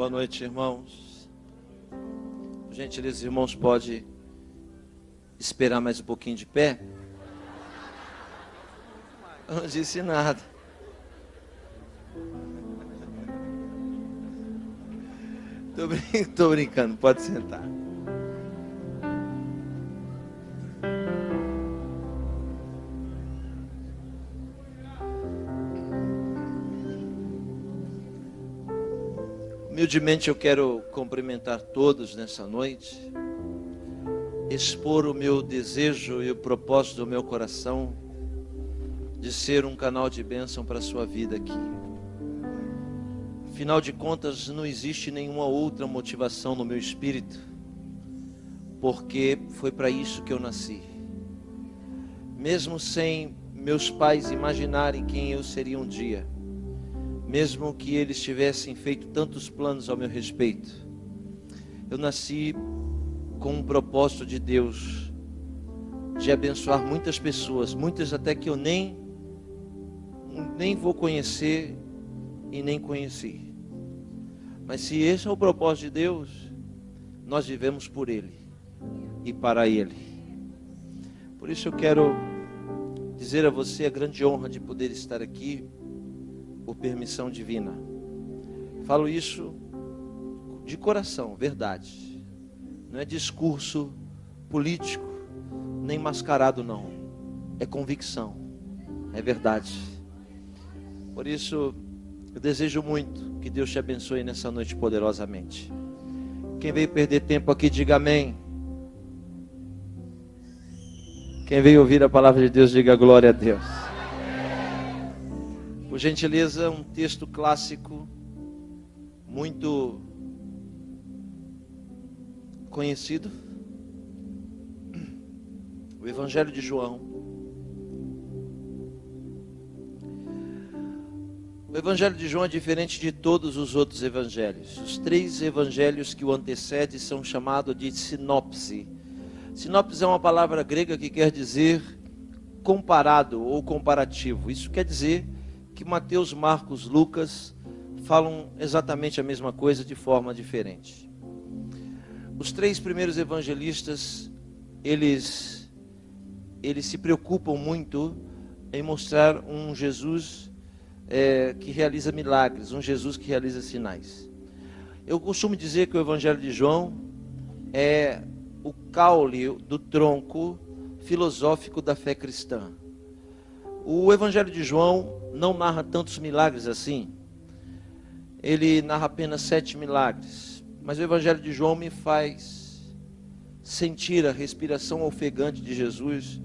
Boa noite, irmãos. Por gentileza, irmãos, pode esperar mais um pouquinho de pé? Eu não disse nada. Tô brincando, pode sentar. Humildemente eu quero cumprimentar todos nessa noite, expor o meu desejo e o propósito do meu coração de ser um canal de bênção para a sua vida aqui. Afinal de contas, não existe nenhuma outra motivação no meu espírito, porque foi para isso que eu nasci. Mesmo sem meus pais imaginarem quem eu seria um dia, mesmo que eles tivessem feito tantos planos ao meu respeito, eu nasci com um propósito de Deus, de abençoar muitas pessoas, muitas até que eu nem vou conhecer e nem conheci. Mas se esse é o propósito de Deus, nós vivemos por Ele e para Ele. Por isso eu quero dizer a você a grande honra de poder estar aqui por permissão divina. Falo isso de coração, verdade. Não é discurso político, nem mascarado não. É convicção, é verdade. Por isso, eu desejo muito que Deus te abençoe nessa noite poderosamente. Quem veio perder tempo aqui, diga amém. Quem veio ouvir a palavra de Deus, diga glória a Deus. Por gentileza, um texto clássico, muito conhecido. O Evangelho de João. O Evangelho de João é diferente de todos os outros evangelhos. Os 3 evangelhos que o antecedem são chamados de sinopse. Sinopse é uma palavra grega que quer dizer comparado ou comparativo. Isso quer dizer que Mateus, Marcos, Lucas falam exatamente a mesma coisa de forma diferente. Os 3 primeiros evangelistas, eles se preocupam muito em mostrar um Jesus que realiza milagres, um Jesus que realiza sinais. Eu costumo dizer que o Evangelho de João é o caule do tronco filosófico da fé cristã. O Evangelho de João não narra tantos milagres assim. Ele narra apenas 7 milagres. Mas o Evangelho de João me faz sentir a respiração ofegante de Jesus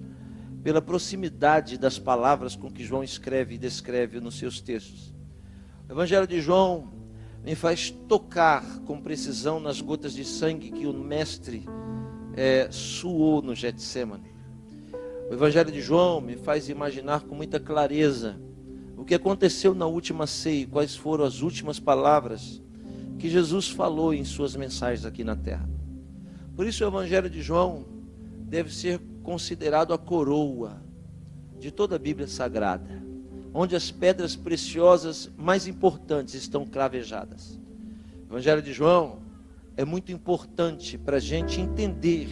pela proximidade das palavras com que João escreve e descreve nos seus textos. O Evangelho de João me faz tocar com precisão nas gotas de sangue que o mestre suou no Getsêmani. O Evangelho de João me faz imaginar com muita clareza o que aconteceu na última ceia, quais foram as últimas palavras que Jesus falou em suas mensagens aqui na terra. Por isso o Evangelho de João deve ser considerado a coroa de toda a Bíblia Sagrada, onde as pedras preciosas mais importantes estão cravejadas. O Evangelho de João é muito importante para a gente entender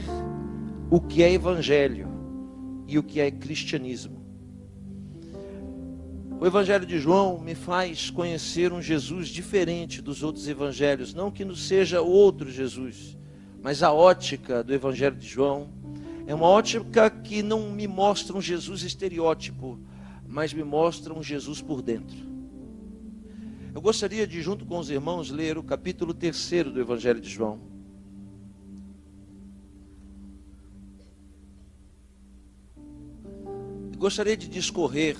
o que é Evangelho e o que é cristianismo. O Evangelho de João me faz conhecer um Jesus diferente dos outros evangelhos, não que não seja outro Jesus, mas a ótica do Evangelho de João é uma ótica que não me mostra um Jesus estereótipo, mas me mostra um Jesus por dentro. Eu gostaria de, junto com os irmãos, ler o capítulo 3 do Evangelho de João. Gostaria de discorrer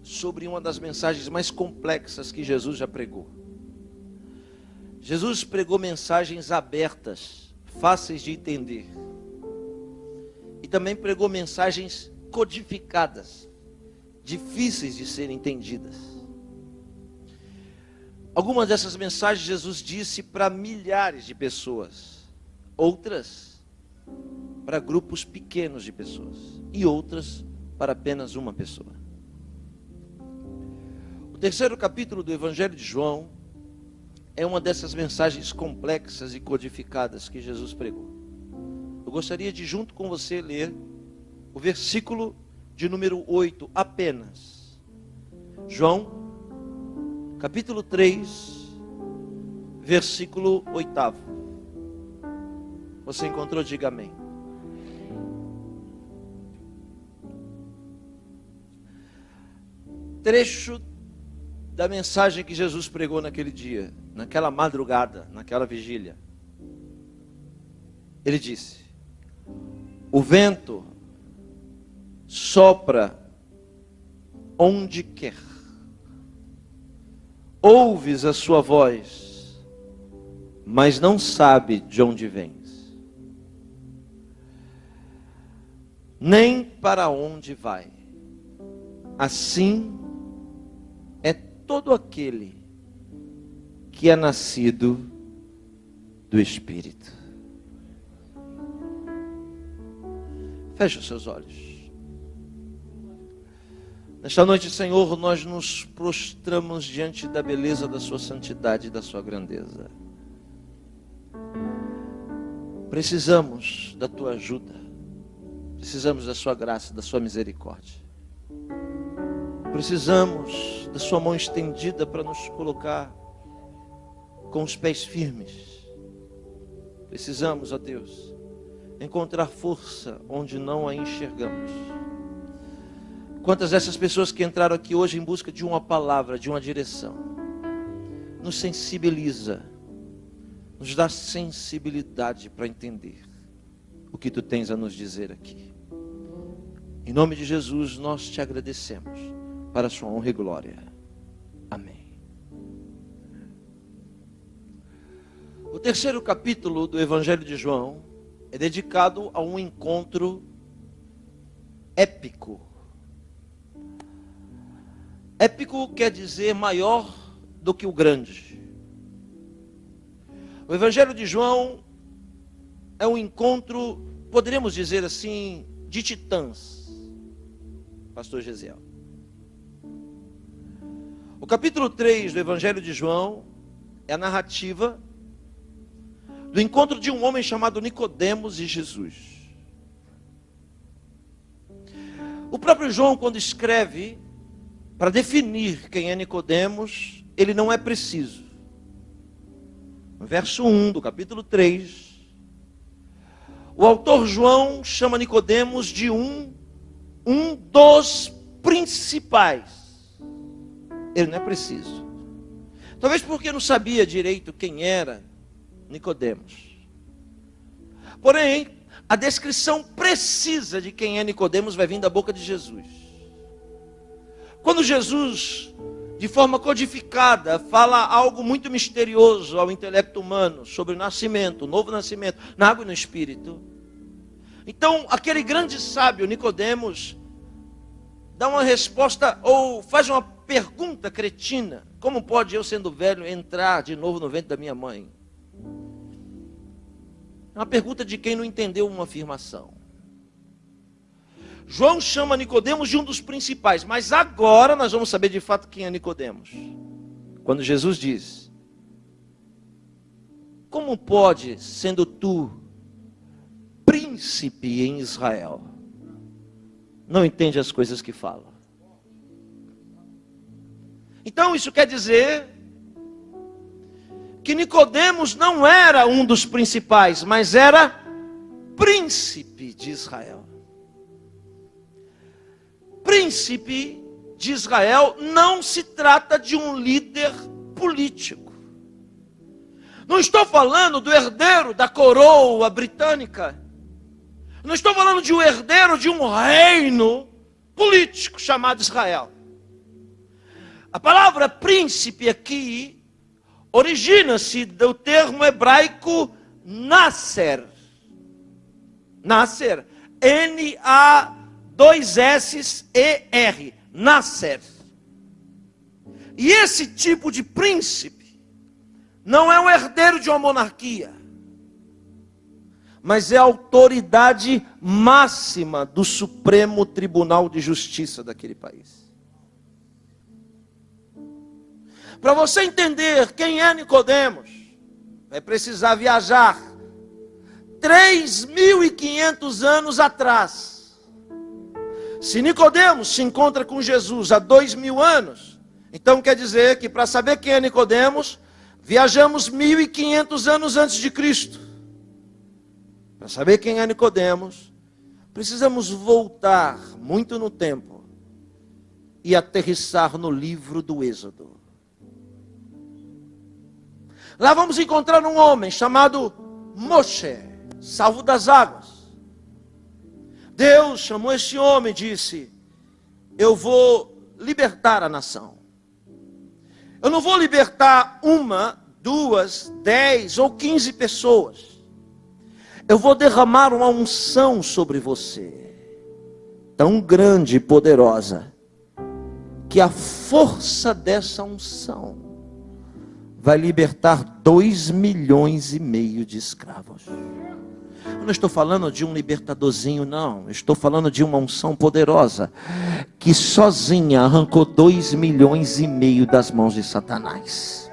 sobre uma das mensagens mais complexas que Jesus já pregou. Jesus pregou mensagens abertas, fáceis de entender. E também pregou mensagens codificadas, difíceis de serem entendidas. Algumas dessas mensagens Jesus disse para milhares de pessoas, outras para grupos pequenos de pessoas e outras para apenas uma pessoa. O terceiro capítulo do Evangelho de João é uma dessas mensagens complexas e codificadas que Jesus pregou. Eu gostaria de, junto com você, ler o versículo de número 8 apenas. João, capítulo 3, versículo 8. Você encontrou? Diga amém. Trecho da mensagem que Jesus pregou naquele dia, naquela madrugada, naquela vigília. Ele disse: o vento sopra onde quer, ouves a sua voz, mas não sabe de onde vens, nem para onde vai. Assim é todo aquele que é nascido do Espírito. Feche os seus olhos. Nesta noite, Senhor, nós nos prostramos diante da beleza da sua santidade e da sua grandeza. Precisamos da tua ajuda. Precisamos da sua graça, da sua misericórdia. Precisamos da sua mão estendida para nos colocar com os pés firmes. Precisamos, ó Deus, encontrar força onde não a enxergamos. Quantas dessas pessoas que entraram aqui hoje em busca de uma palavra, de uma direção, nos sensibiliza, nos dá sensibilidade para entender o que tu tens a nos dizer aqui. Em nome de Jesus, nós te agradecemos, para a sua honra e glória. Amém. O terceiro capítulo do Evangelho de João é dedicado a um encontro épico. Épico quer dizer maior do que o grande. O Evangelho de João é um encontro, poderíamos dizer assim, de titãs, pastor Gesiel. O capítulo 3 do Evangelho de João é a narrativa do encontro de um homem chamado Nicodemos e Jesus. O próprio João, quando escreve para definir quem é Nicodemos, ele não é preciso. No verso 1 do capítulo 3, o autor João chama Nicodemos de um dos principais. Ele não é preciso. Talvez porque não sabia direito quem era Nicodemos. Porém, a descrição precisa de quem é Nicodemos vai vir da boca de Jesus. Quando Jesus, de forma codificada, fala algo muito misterioso ao intelecto humano sobre o nascimento, o novo nascimento, na água e no Espírito. Então, aquele grande sábio Nicodemos dá uma resposta ou faz uma pergunta cretina: como pode eu, sendo velho, entrar de novo no ventre da minha mãe? É uma pergunta de quem não entendeu uma afirmação. João chama Nicodemos de um dos principais, mas agora nós vamos saber de fato quem é Nicodemos. Quando Jesus diz: como pode, sendo tu príncipe em Israel, não entende as coisas que fala? Então isso quer dizer que Nicodemos não era um dos principais, mas era príncipe de Israel. Príncipe de Israel não se trata de um líder político. Não estou falando do herdeiro da coroa britânica. Não estou falando de um herdeiro de um reino político chamado Israel. A palavra príncipe aqui origina-se do termo hebraico Nasser. Nasser. N-A-2-S-E-R. Nasser. E esse tipo de príncipe não é um herdeiro de uma monarquia, mas é a autoridade máxima do Supremo Tribunal de Justiça daquele país. Para você entender quem é Nicodemos, vai precisar viajar 3.500 anos atrás. Se Nicodemos se encontra com Jesus há 2.000 anos, então quer dizer que para saber quem é Nicodemos, viajamos 1.500 anos antes de Cristo. Para saber quem é Nicodemos, precisamos voltar muito no tempo e aterrissar no livro do Êxodo. Lá vamos encontrar um homem chamado Moshe, salvo das águas. Deus chamou esse homem e disse: eu vou libertar a nação. Eu não vou libertar 1, 2, 10 ou 15 pessoas. Eu vou derramar uma unção sobre você, tão grande e poderosa, que a força dessa unção vai libertar 2,5 milhões de escravos. Eu não estou falando de um libertadorzinho, não. Eu estou falando de uma unção poderosa, que sozinha arrancou 2,5 milhões das mãos de Satanás.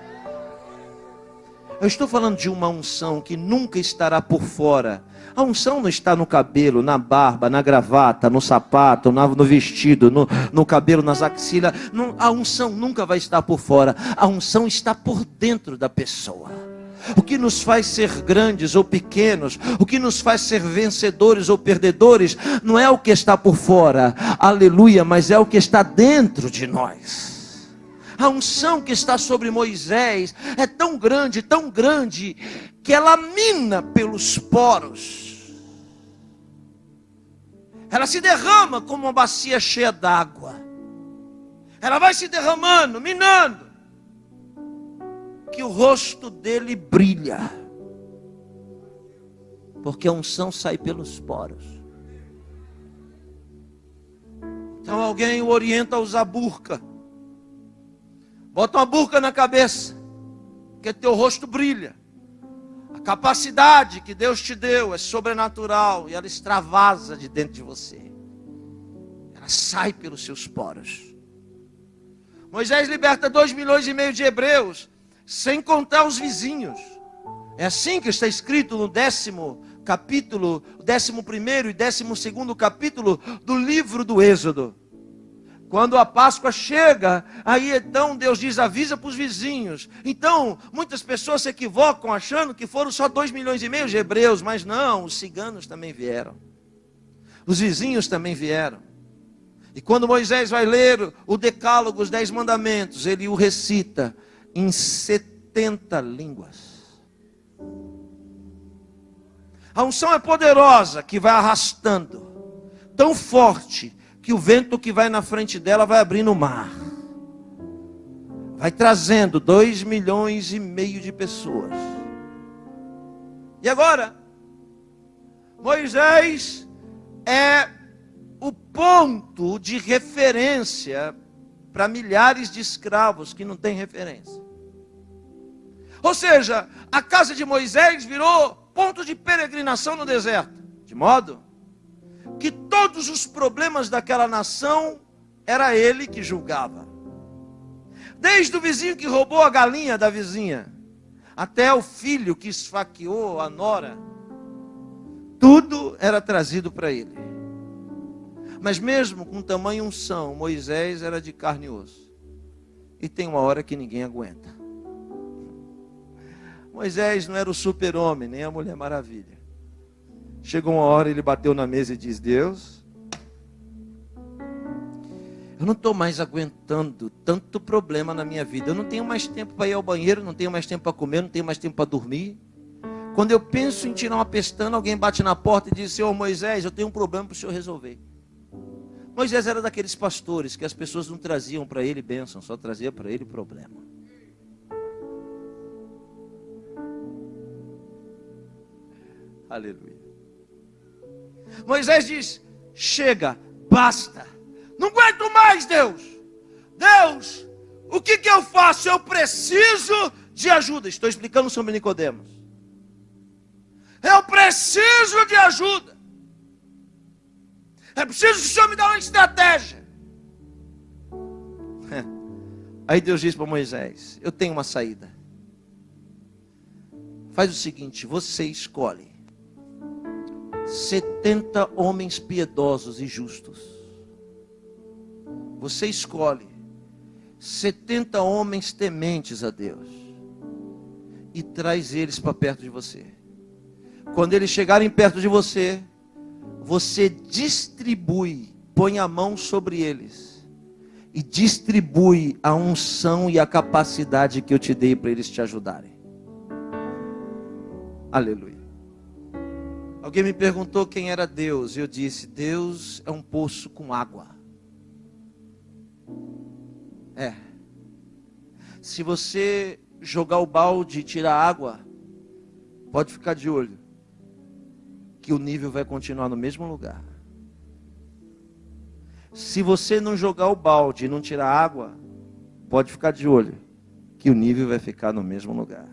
Eu estou falando de uma unção que nunca estará por fora. A unção não está no cabelo, na barba, na gravata, no sapato, no vestido, no cabelo, nas axilas. A unção nunca vai estar por fora. A unção está por dentro da pessoa. O que nos faz ser grandes ou pequenos, o que nos faz ser vencedores ou perdedores, não é o que está por fora, aleluia, mas é o que está dentro de nós. A unção que está sobre Moisés é tão grande, que ela mina pelos poros. Ela se derrama como uma bacia cheia d'água. Ela vai se derramando, minando, que o rosto dele brilha, porque a unção sai pelos poros. Então alguém o orienta a usar burca. Bota uma burca na cabeça, porque teu rosto brilha. A capacidade que Deus te deu é sobrenatural, e ela extravasa de dentro de você. Ela sai pelos seus poros. Moisés liberta 2,5 milhões de hebreus, sem contar os vizinhos. É assim que está escrito no 10º capítulo, 11º e 12º capítulo do livro do Êxodo. Quando a Páscoa chega, aí então Deus diz: avisa para os vizinhos. Então, muitas pessoas se equivocam achando que foram só 2,5 milhões de hebreus, mas não, os ciganos também vieram. Os vizinhos também vieram. E quando Moisés vai ler o decálogo, os 10 mandamentos, ele o recita em 70 línguas. A unção é poderosa, que vai arrastando, tão forte, que o vento que vai na frente dela vai abrindo o mar. Vai trazendo 2,5 milhões de pessoas. E agora, Moisés é o ponto de referência para milhares de escravos que não têm referência. Ou seja, a casa de Moisés virou ponto de peregrinação no deserto, de modo que todos os problemas daquela nação era ele que julgava. Desde o vizinho que roubou a galinha da vizinha, até o filho que esfaqueou a nora, tudo era trazido para ele. Mas mesmo com tamanha unção, Moisés era de carne e osso. E tem uma hora que ninguém aguenta. Moisés não era o super-homem, nem a Mulher Maravilha. Chegou uma hora, ele bateu na mesa e diz: Deus, eu não estou mais aguentando tanto problema na minha vida. Eu não tenho mais tempo para ir ao banheiro, não tenho mais tempo para comer, não tenho mais tempo para dormir. Quando eu penso em tirar uma pestana, alguém bate na porta e diz: Senhor Moisés, eu tenho um problema para o senhor resolver. Moisés era daqueles pastores que as pessoas não traziam para ele bênção, só trazia para ele problema. Aleluia. Moisés diz: chega, basta, não aguento mais, Deus. Deus, o que eu faço? Eu preciso de ajuda. Estou explicando sobre Nicodemos. Eu preciso de ajuda. É preciso que o Senhor me dê uma estratégia. Aí Deus disse para Moisés: eu tenho uma saída. Faz o seguinte, você escolhe 70 homens piedosos e justos. Você escolhe 70 homens tementes a Deus e traz eles para perto de você. Quando eles chegarem perto de você, você distribui, põe a mão sobre eles e distribui a unção e a capacidade que eu te dei para eles te ajudarem. Aleluia. Alguém me perguntou quem era Deus, e eu disse: Deus é um poço com água. Se você jogar o balde e tirar água, pode ficar de olho, que o nível vai continuar no mesmo lugar. Se você não jogar o balde e não tirar água, pode ficar de olho, que o nível vai ficar no mesmo lugar.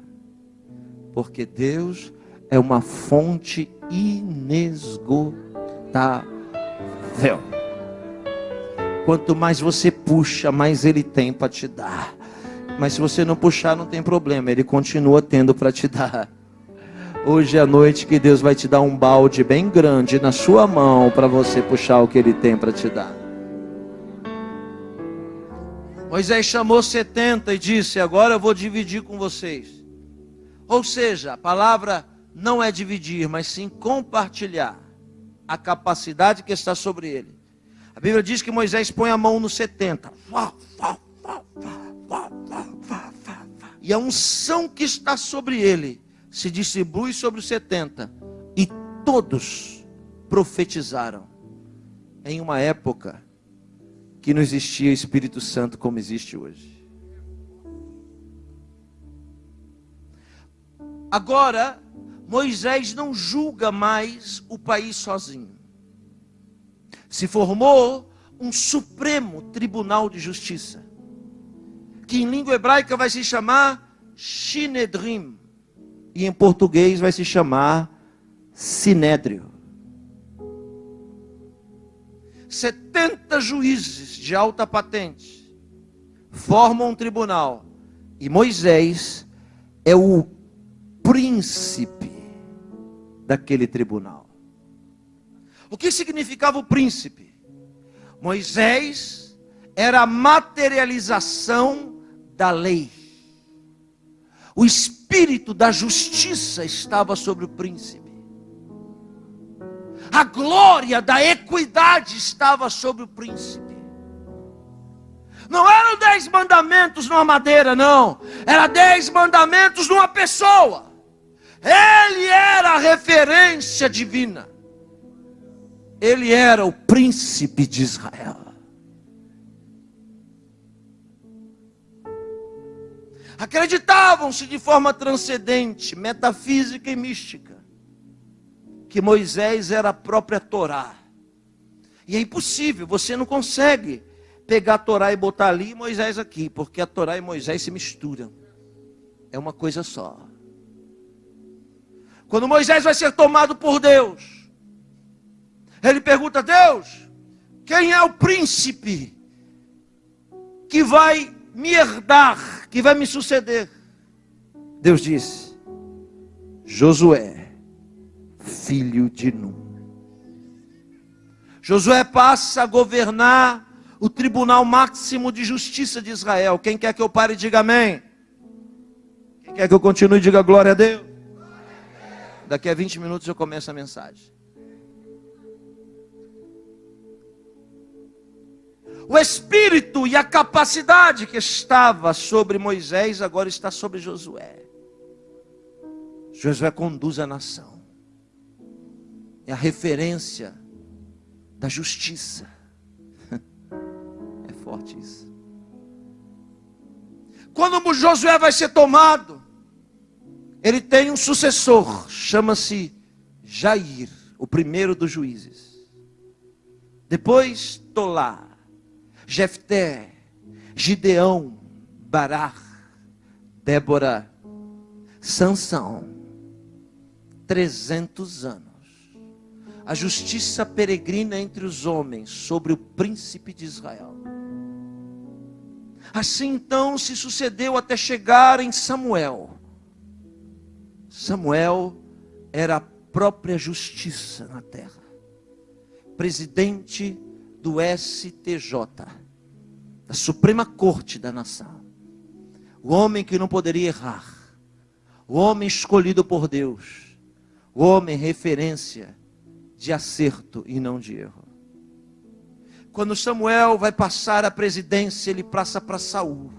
Porque Deus é uma fonte inesgotável. Quanto mais você puxa, mais Ele tem para te dar. Mas se você não puxar, não tem problema, Ele continua tendo para te dar. Hoje é a noite que Deus vai te dar um balde bem grande na sua mão para você puxar o que Ele tem para te dar. Moisés chamou 70 e disse: agora eu vou dividir com vocês. Ou seja, a palavra não é dividir, mas sim compartilhar a capacidade que está sobre ele. A Bíblia diz que Moisés põe a mão nos 70. E a unção que está sobre ele se distribui sobre os 70. E todos profetizaram. Em uma época que não existia Espírito Santo como existe hoje. Agora, Moisés não julga mais o país sozinho. Se formou um supremo tribunal de justiça, que em língua hebraica vai se chamar Shinedrim, e em português vai se chamar Sinédrio. 70 juízes de alta patente formam um tribunal, e Moisés é o príncipe daquele tribunal. O que significava o príncipe? Moisés era a materialização da lei. O espírito da justiça estava sobre o príncipe. A glória da equidade estava sobre o príncipe. Não eram 10 mandamentos numa madeira, não. Era 10 mandamentos numa pessoa. Ele era a referência divina. Ele era o príncipe de Israel. Acreditavam-se de forma transcendente, metafísica e mística, que Moisés era a própria Torá. E é impossível, você não consegue pegar a Torá e botar ali e Moisés aqui, porque a Torá e Moisés se misturam. É uma coisa só. Quando Moisés vai ser tomado por Deus, ele pergunta a Deus: quem é o príncipe que vai me herdar, que vai me suceder? Deus disse: Josué, filho de Nun. Josué passa a governar o tribunal máximo de justiça de Israel. Quem quer que eu pare, diga amém. Quem quer que eu continue, diga glória a Deus. Daqui a 20 minutos eu começo a mensagem. O espírito e a capacidade que estava sobre Moisés agora está sobre Josué. Josué conduz a nação. É a referência da justiça. É forte isso. Quando Josué vai ser tomado, ele tem um sucessor, chama-se Jair, o primeiro dos juízes. Depois Tolá, Jefté, Gideão, Barak, Débora, Sansão. 300 anos. A justiça peregrina entre os homens sobre o príncipe de Israel. Assim então se sucedeu até chegar em Samuel. Samuel era a própria justiça na terra. Presidente do STJ, da Suprema Corte da nação. O homem que não poderia errar. O homem escolhido por Deus. O homem referência de acerto e não de erro. Quando Samuel vai passar a presidência, ele passa para Saul.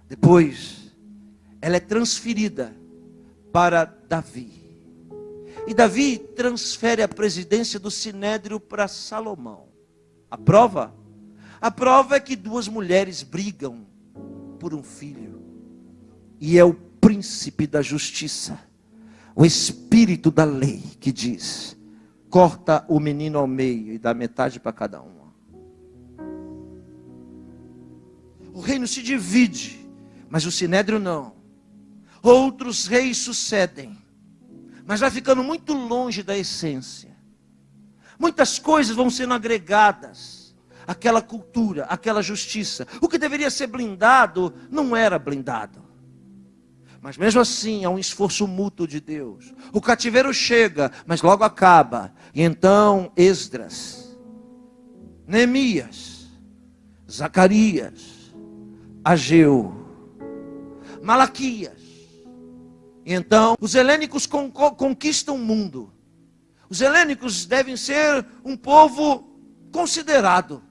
Depois, ela é transferida para Davi. E Davi transfere a presidência do Sinédrio para Salomão. A prova? A prova é que duas mulheres brigam por um filho. E é o príncipe da justiça, o espírito da lei, que diz: corta o menino ao meio e dá metade para cada uma. O reino se divide, mas o Sinédrio não. Outros reis sucedem, mas vai ficando muito longe da essência. Muitas coisas vão sendo agregadas àquela cultura, àquela justiça. O que deveria ser blindado, não era blindado. Mas mesmo assim, há um esforço mútuo de Deus. O cativeiro chega, mas logo acaba. E então, Esdras, Neemias, Zacarias, Ageu, Malaquias. E então, os helênicos conquistam o mundo. Os helênicos devem ser um povo considerado.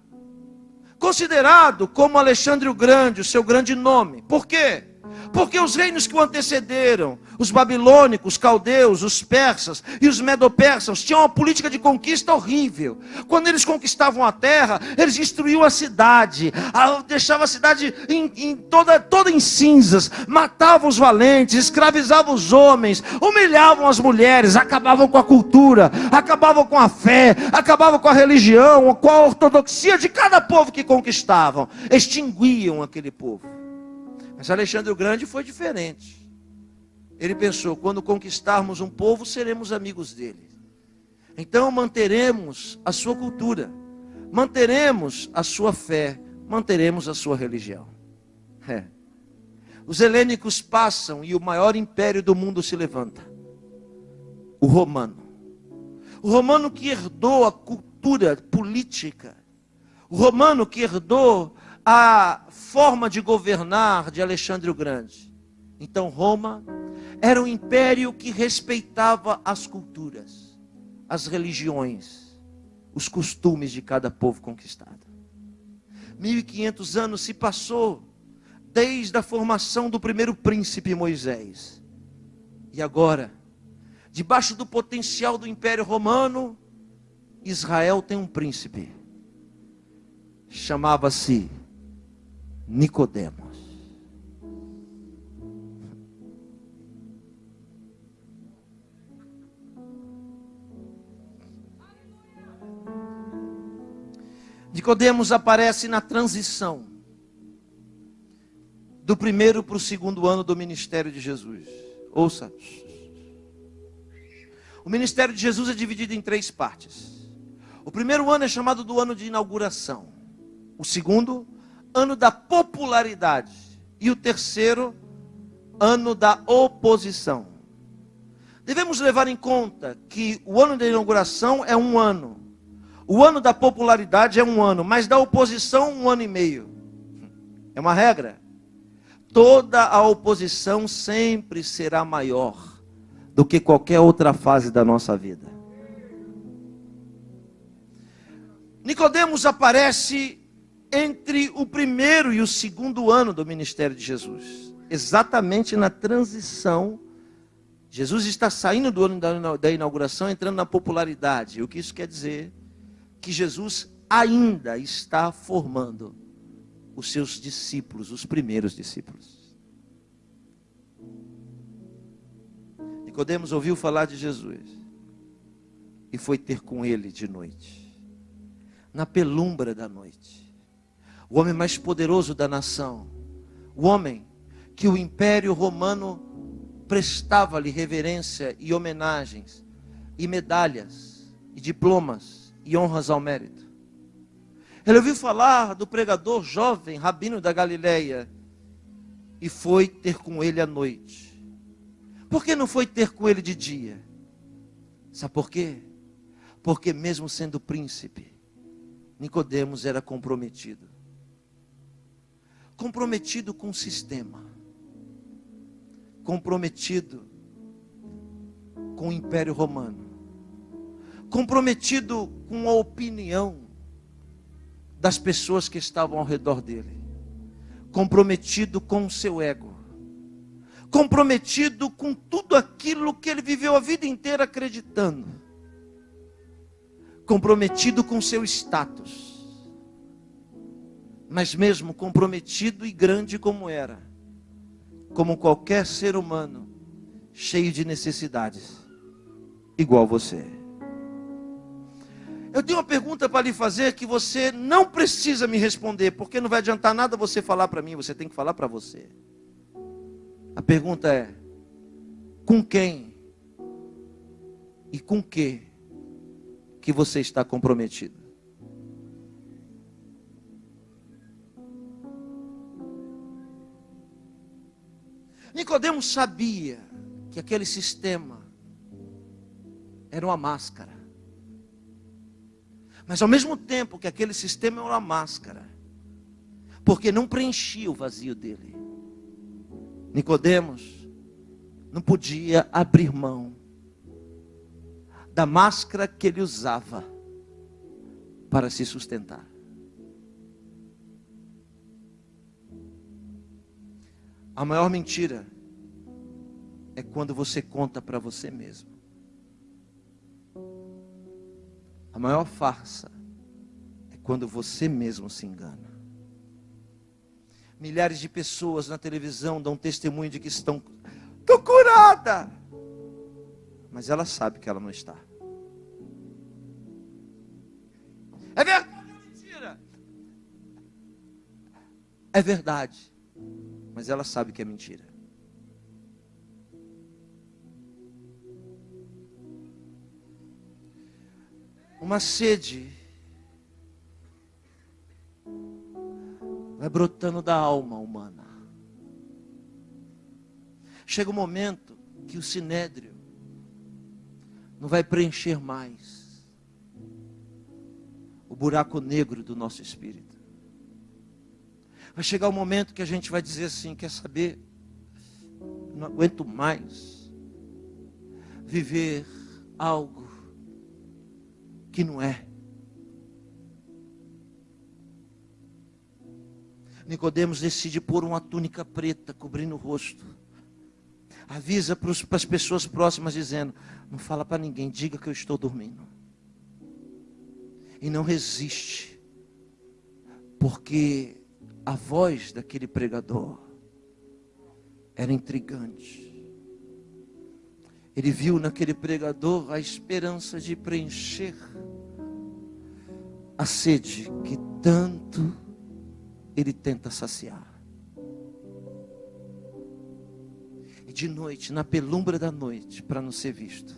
Considerado como Alexandre o Grande, o seu grande nome. Por quê? Porque os reinos que o antecederam, os babilônicos, os caldeus, os persas e os medo-persas, tinham uma política de conquista horrível. Quando eles conquistavam a terra, eles destruíam a cidade, deixavam a cidade toda em cinzas, matavam os valentes, escravizavam os homens, humilhavam as mulheres, acabavam com a cultura, acabavam com a fé, acabavam com a religião, com a ortodoxia de cada povo que conquistavam, extinguiam aquele povo. Mas Alexandre o Grande foi diferente. Ele pensou: quando conquistarmos um povo, seremos amigos dele. Então manteremos a sua cultura, manteremos a sua fé, manteremos a sua religião. Os helênicos passam e o maior império do mundo se levanta. O romano. O romano que herdou a cultura política. O romano que herdou a forma de governar de Alexandre o Grande. Então Roma era um império que respeitava as culturas, as religiões, os costumes de cada povo conquistado. 1500 anos se passou desde a formação do primeiro príncipe Moisés. E agora, debaixo do potencial do Império Romano, Israel tem um príncipe. Chamava-se Nicodemos. Nicodemos aparece na transição do primeiro para o segundo ano do ministério de Jesus. Ouça. O ministério de Jesus é dividido em 3 partes. O primeiro ano é chamado do ano de inauguração. O segundo, ano da popularidade. E o terceiro, ano da oposição. Devemos levar em conta que o ano da inauguração é 1 ano. O ano da popularidade é 1 ano, mas da oposição 1 ano e meio. É uma regra. Toda a oposição sempre será maior do que qualquer outra fase da nossa vida. Nicodemos aparece entre o primeiro e o segundo ano do ministério de Jesus. Exatamente na transição. Jesus está saindo do ano da inauguração, entrando na popularidade. O que isso quer dizer? Que Jesus ainda está formando os seus discípulos, os primeiros discípulos. Nicodemos ouviu falar de Jesus e foi ter com ele de noite, na penumbra da noite. O homem mais poderoso da nação, o homem que o Império Romano prestava-lhe reverência e homenagens, e medalhas, e diplomas, e honras ao mérito. Ele ouviu falar do pregador jovem, Rabino da Galileia, e foi ter com ele à noite. Por que não foi ter com ele de dia? Sabe por quê? Porque mesmo sendo príncipe, Nicodemos era comprometido. Comprometido com o sistema. Comprometido com o Império Romano. Comprometido com a opinião das pessoas que estavam ao redor dele. Comprometido com o seu ego. Comprometido com tudo aquilo que ele viveu a vida inteira acreditando. Comprometido com seu status. Mas mesmo comprometido e grande como era, como qualquer ser humano, cheio de necessidades, igual você. Eu tenho uma pergunta para lhe fazer que você não precisa me responder, porque não vai adiantar nada você falar para mim, você tem que falar para você. A pergunta é: com quem e com que você está comprometido? Nicodemos sabia que aquele sistema era uma máscara. Mas ao mesmo tempo que aquele sistema era uma máscara, porque não preenchia o vazio dele, Nicodemos não podia abrir mão da máscara que ele usava para se sustentar. A maior mentira é quando você conta para você mesmo. A maior farsa é quando você mesmo se engana. Milhares de pessoas na televisão dão testemunho de que estou curada, mas ela sabe que ela não está. É verdade ou mentira? É verdade, mas ela sabe que é mentira. Uma sede vai brotando da alma humana. Chega um momento que o sinédrio não vai preencher mais o buraco negro do nosso espírito. Vai chegar um momento que a gente vai dizer assim: quer saber? Não aguento mais viver algo que não é. Nicodemos decide pôr uma túnica preta cobrindo o rosto. Avisa para as pessoas próximas dizendo: não fala para ninguém, diga que eu estou dormindo. E não resiste, porque a voz daquele pregador era intrigante. Ele viu naquele pregador a esperança de preencher a sede que tanto ele tenta saciar. E de noite, na penumbra da noite, para não ser visto,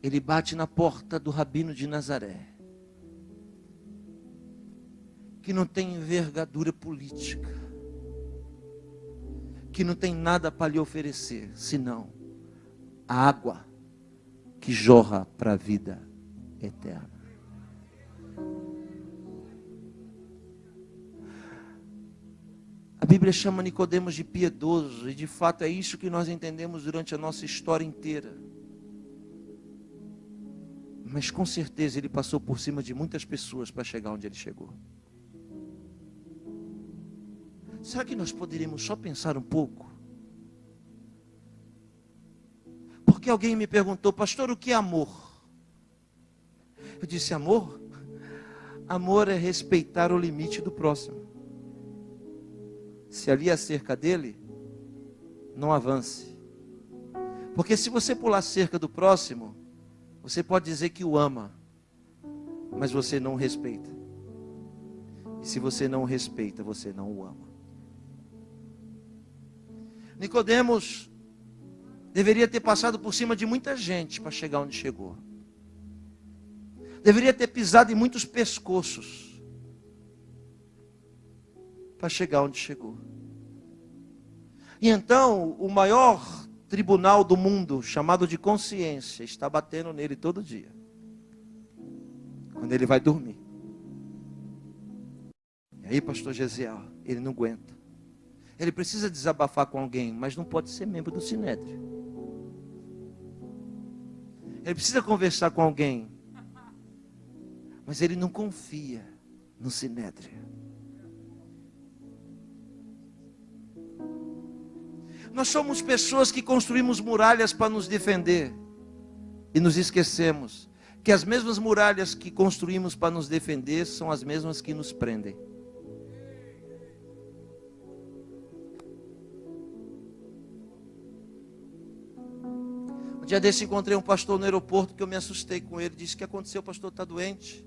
ele bate na porta do Rabino de Nazaré, que não tem envergadura política, que não tem nada para lhe oferecer, senão a água que jorra para a vida eterna. A Bíblia chama Nicodemos de piedoso, e de fato é isso que nós entendemos durante a nossa história inteira. Mas com certeza ele passou por cima de muitas pessoas para chegar onde ele chegou. Será que nós poderíamos só pensar um pouco? Porque alguém me perguntou: pastor, o que é amor? Eu disse: amor? Amor é respeitar o limite do próximo. Se ali é a cerca dele, não avance. Porque se você pular a cerca do próximo, você pode dizer que o ama, mas você não o respeita. E se você não o respeita, você não o ama. Nicodemos deveria ter passado por cima de muita gente para chegar onde chegou. Deveria ter pisado em muitos pescoços para chegar onde chegou. E então, o maior tribunal do mundo, chamado de consciência, está batendo nele todo dia, quando ele vai dormir. E aí, pastor Gesiel, ele não aguenta. Ele precisa desabafar com alguém, mas não pode ser membro do Sinédrio. Ele precisa conversar com alguém, mas ele não confia no Sinédrio. Nós somos pessoas que construímos muralhas para nos defender e nos esquecemos que as mesmas muralhas que construímos para nos defender são as mesmas que nos prendem. Um dia desse encontrei um pastor no aeroporto que eu me assustei com ele. Disse: o que aconteceu? O pastor está doente.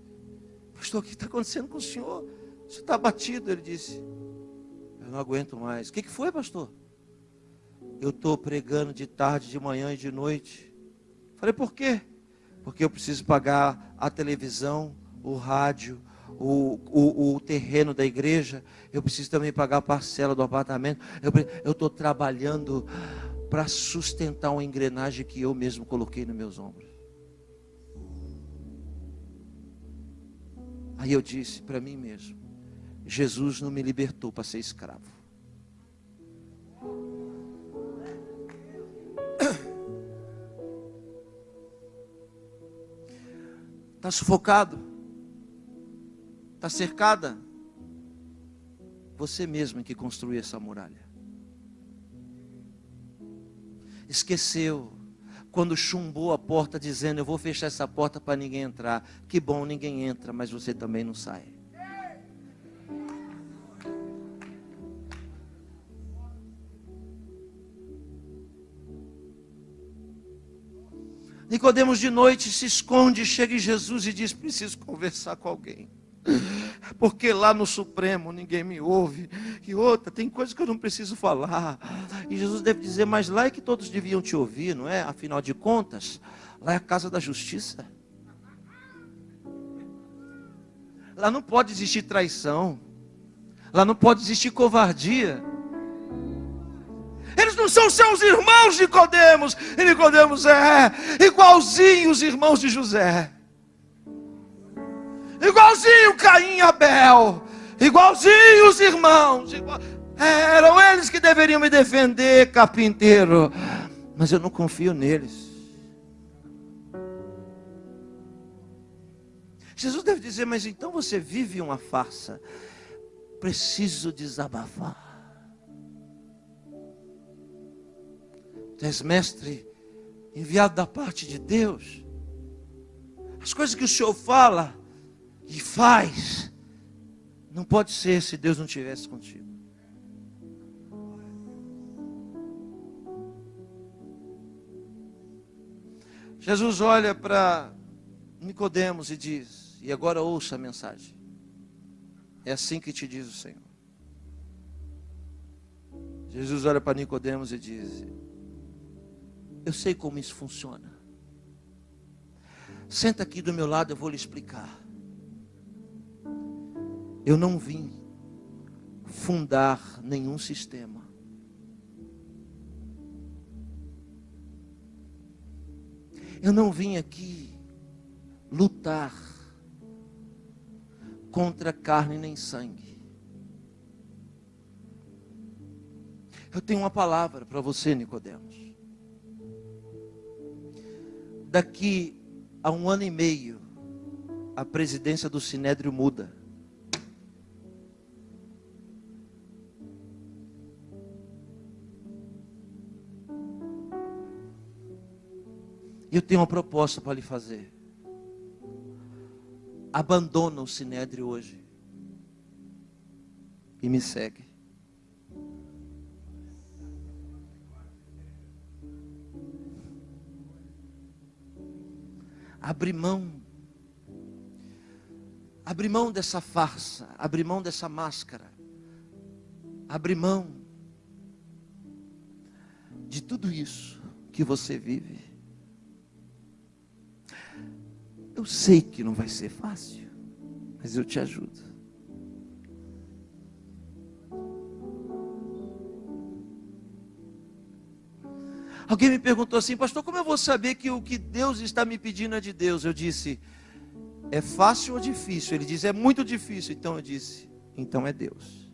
Pastor, o que está acontecendo com o senhor? O senhor está abatido. Ele disse: eu não aguento mais. O que foi, pastor? Eu estou pregando de tarde, de manhã e de noite. Falei: por quê? Porque eu preciso pagar a televisão, o rádio, o terreno da igreja. Eu preciso também pagar a parcela do apartamento. Eu estou trabalhando para sustentar uma engrenagem que eu mesmo coloquei nos meus ombros. Aí eu disse para mim mesmo: Jesus não me libertou para ser escravo. Está sufocado? Está cercada? Você mesmo que construiu essa muralha. Esqueceu quando chumbou a porta dizendo: eu vou fechar essa porta para ninguém entrar. Que bom, ninguém entra, mas você também não sai. Nicodemos de noite se esconde, chega em Jesus e diz: preciso conversar com alguém, porque lá no Supremo ninguém me ouve. E outra, tem coisa que eu não preciso falar. E Jesus deve dizer: mas lá é que todos deviam te ouvir, não é? Afinal de contas, lá é a casa da justiça. Lá não pode existir traição. Lá não pode existir covardia. Eles não são seus irmãos, Nicodemos. E Nicodemos é igualzinho os irmãos de José, igualzinho Caim e Abel, igualzinho os irmãos. Eram eles que deveriam me defender, carpinteiro. Mas eu não confio neles. Jesus deve dizer: mas então você vive uma farsa. Preciso desabafar. Tu és mestre enviado da parte de Deus. As coisas que o Senhor fala e faz, não pode ser se Deus não estivesse contigo. Jesus olha para Nicodemos e diz: e agora ouça a mensagem. É assim que te diz o Senhor. Jesus olha para Nicodemos e diz: eu sei como isso funciona. Senta aqui do meu lado, eu vou lhe explicar. Eu não vim fundar nenhum sistema. Eu não vim aqui lutar contra carne nem sangue. Eu tenho uma palavra para você, Nicodemos. Daqui a 1 ano e meio, a presidência do Sinédrio muda. E eu tenho uma proposta para lhe fazer. Abandona o Sinédrio hoje e me segue. Abre mão dessa farsa, abre mão dessa máscara, abre mão de tudo isso que você vive. Eu sei que não vai ser fácil, mas eu te ajudo. Alguém me perguntou assim: pastor, como eu vou saber que o que Deus está me pedindo é de Deus? Eu disse: é fácil ou difícil? Ele disse: é muito difícil. Então eu disse: então é Deus.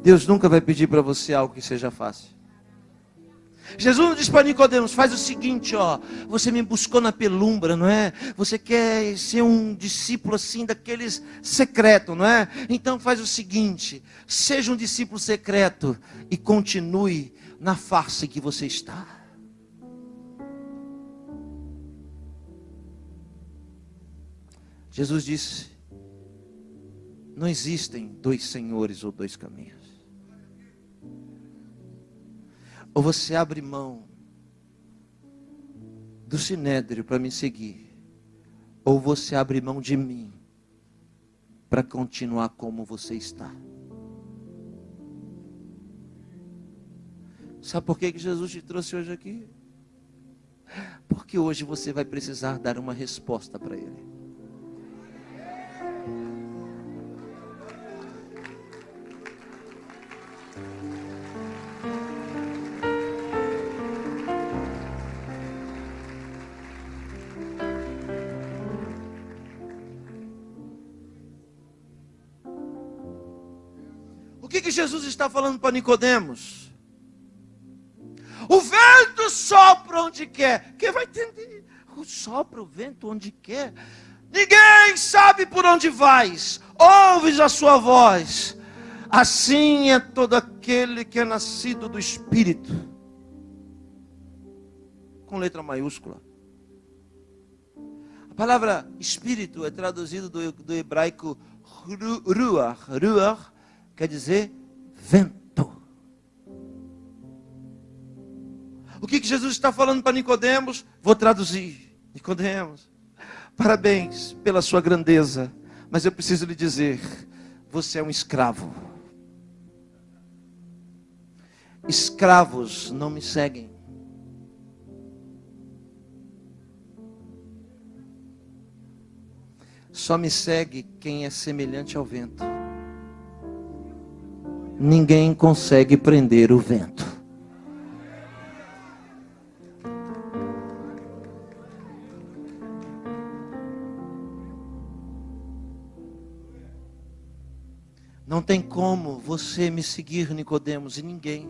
Deus nunca vai pedir para você algo que seja fácil. Jesus não disse para Nicodemos: faz o seguinte, ó, você me buscou na penumbra, não é? Você quer ser um discípulo assim, daqueles secreto, não é? Então faz o seguinte, seja um discípulo secreto e continue na face que você está. Jesus disse: não existem dois senhores ou dois caminhos. Ou você abre mão do sinédrio para me seguir, ou você abre mão de mim para continuar como você está. Sabe por que Jesus te trouxe hoje aqui? Porque hoje você vai precisar dar uma resposta para Ele. O que Jesus está falando para Nicodemos? O vento sopra onde quer. Quem vai entender? Sopra o vento onde quer. Ninguém sabe por onde vais. Ouves a sua voz. Assim é todo aquele que é nascido do Espírito. Com letra maiúscula. A palavra Espírito é traduzido do hebraico ruach. Ruach quer dizer vento. O que Jesus está falando para Nicodemos? Vou traduzir. Nicodemos, parabéns pela sua grandeza, mas eu preciso lhe dizer, você é um escravo. Escravos não me seguem. Só me segue quem é semelhante ao vento. Ninguém consegue prender o vento. Não tem como você me seguir, Nicodemos, e ninguém,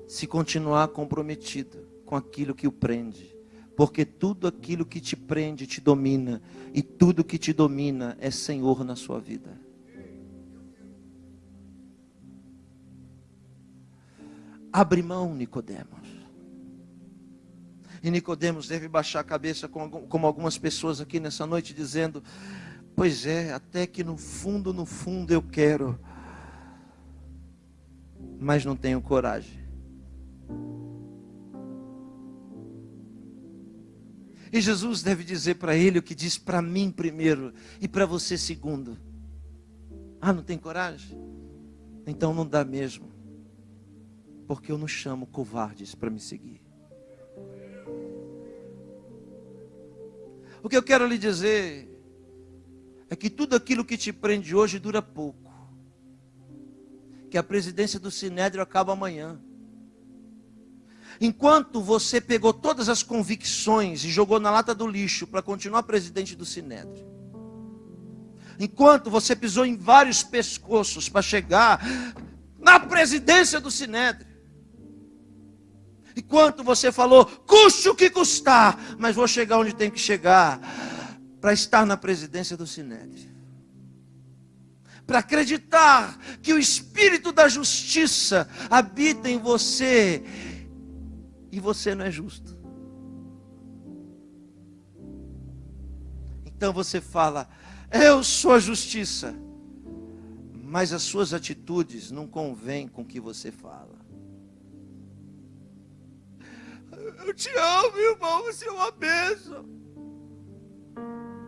se continuar comprometido com aquilo que o prende. Porque tudo aquilo que te prende te domina, e tudo que te domina é Senhor na sua vida. Abre mão, Nicodemos. E Nicodemos deve baixar a cabeça como algumas pessoas aqui nessa noite dizendo: pois é, até que no fundo eu quero, mas não tenho coragem. E Jesus deve dizer para ele o que diz para mim primeiro e para você segundo: ah, não tem coragem? Então não dá mesmo. Porque eu não chamo covardes para me seguir. O que eu quero lhe dizer é que tudo aquilo que te prende hoje dura pouco. Que a presidência do Sinédrio acaba amanhã. Enquanto você pegou todas as convicções e jogou na lata do lixo para continuar presidente do Sinédrio. Enquanto você pisou em vários pescoços para chegar na presidência do Sinédrio. Enquanto você falou, custe o que custar, mas vou chegar onde tem que chegar, para estar na presidência do Sinédrio. Para acreditar que o Espírito da Justiça habita em você, e você não é justo. Então você fala, eu sou a justiça, mas as suas atitudes não convêm com o que você fala. Eu te amo, irmão, você é uma bênção.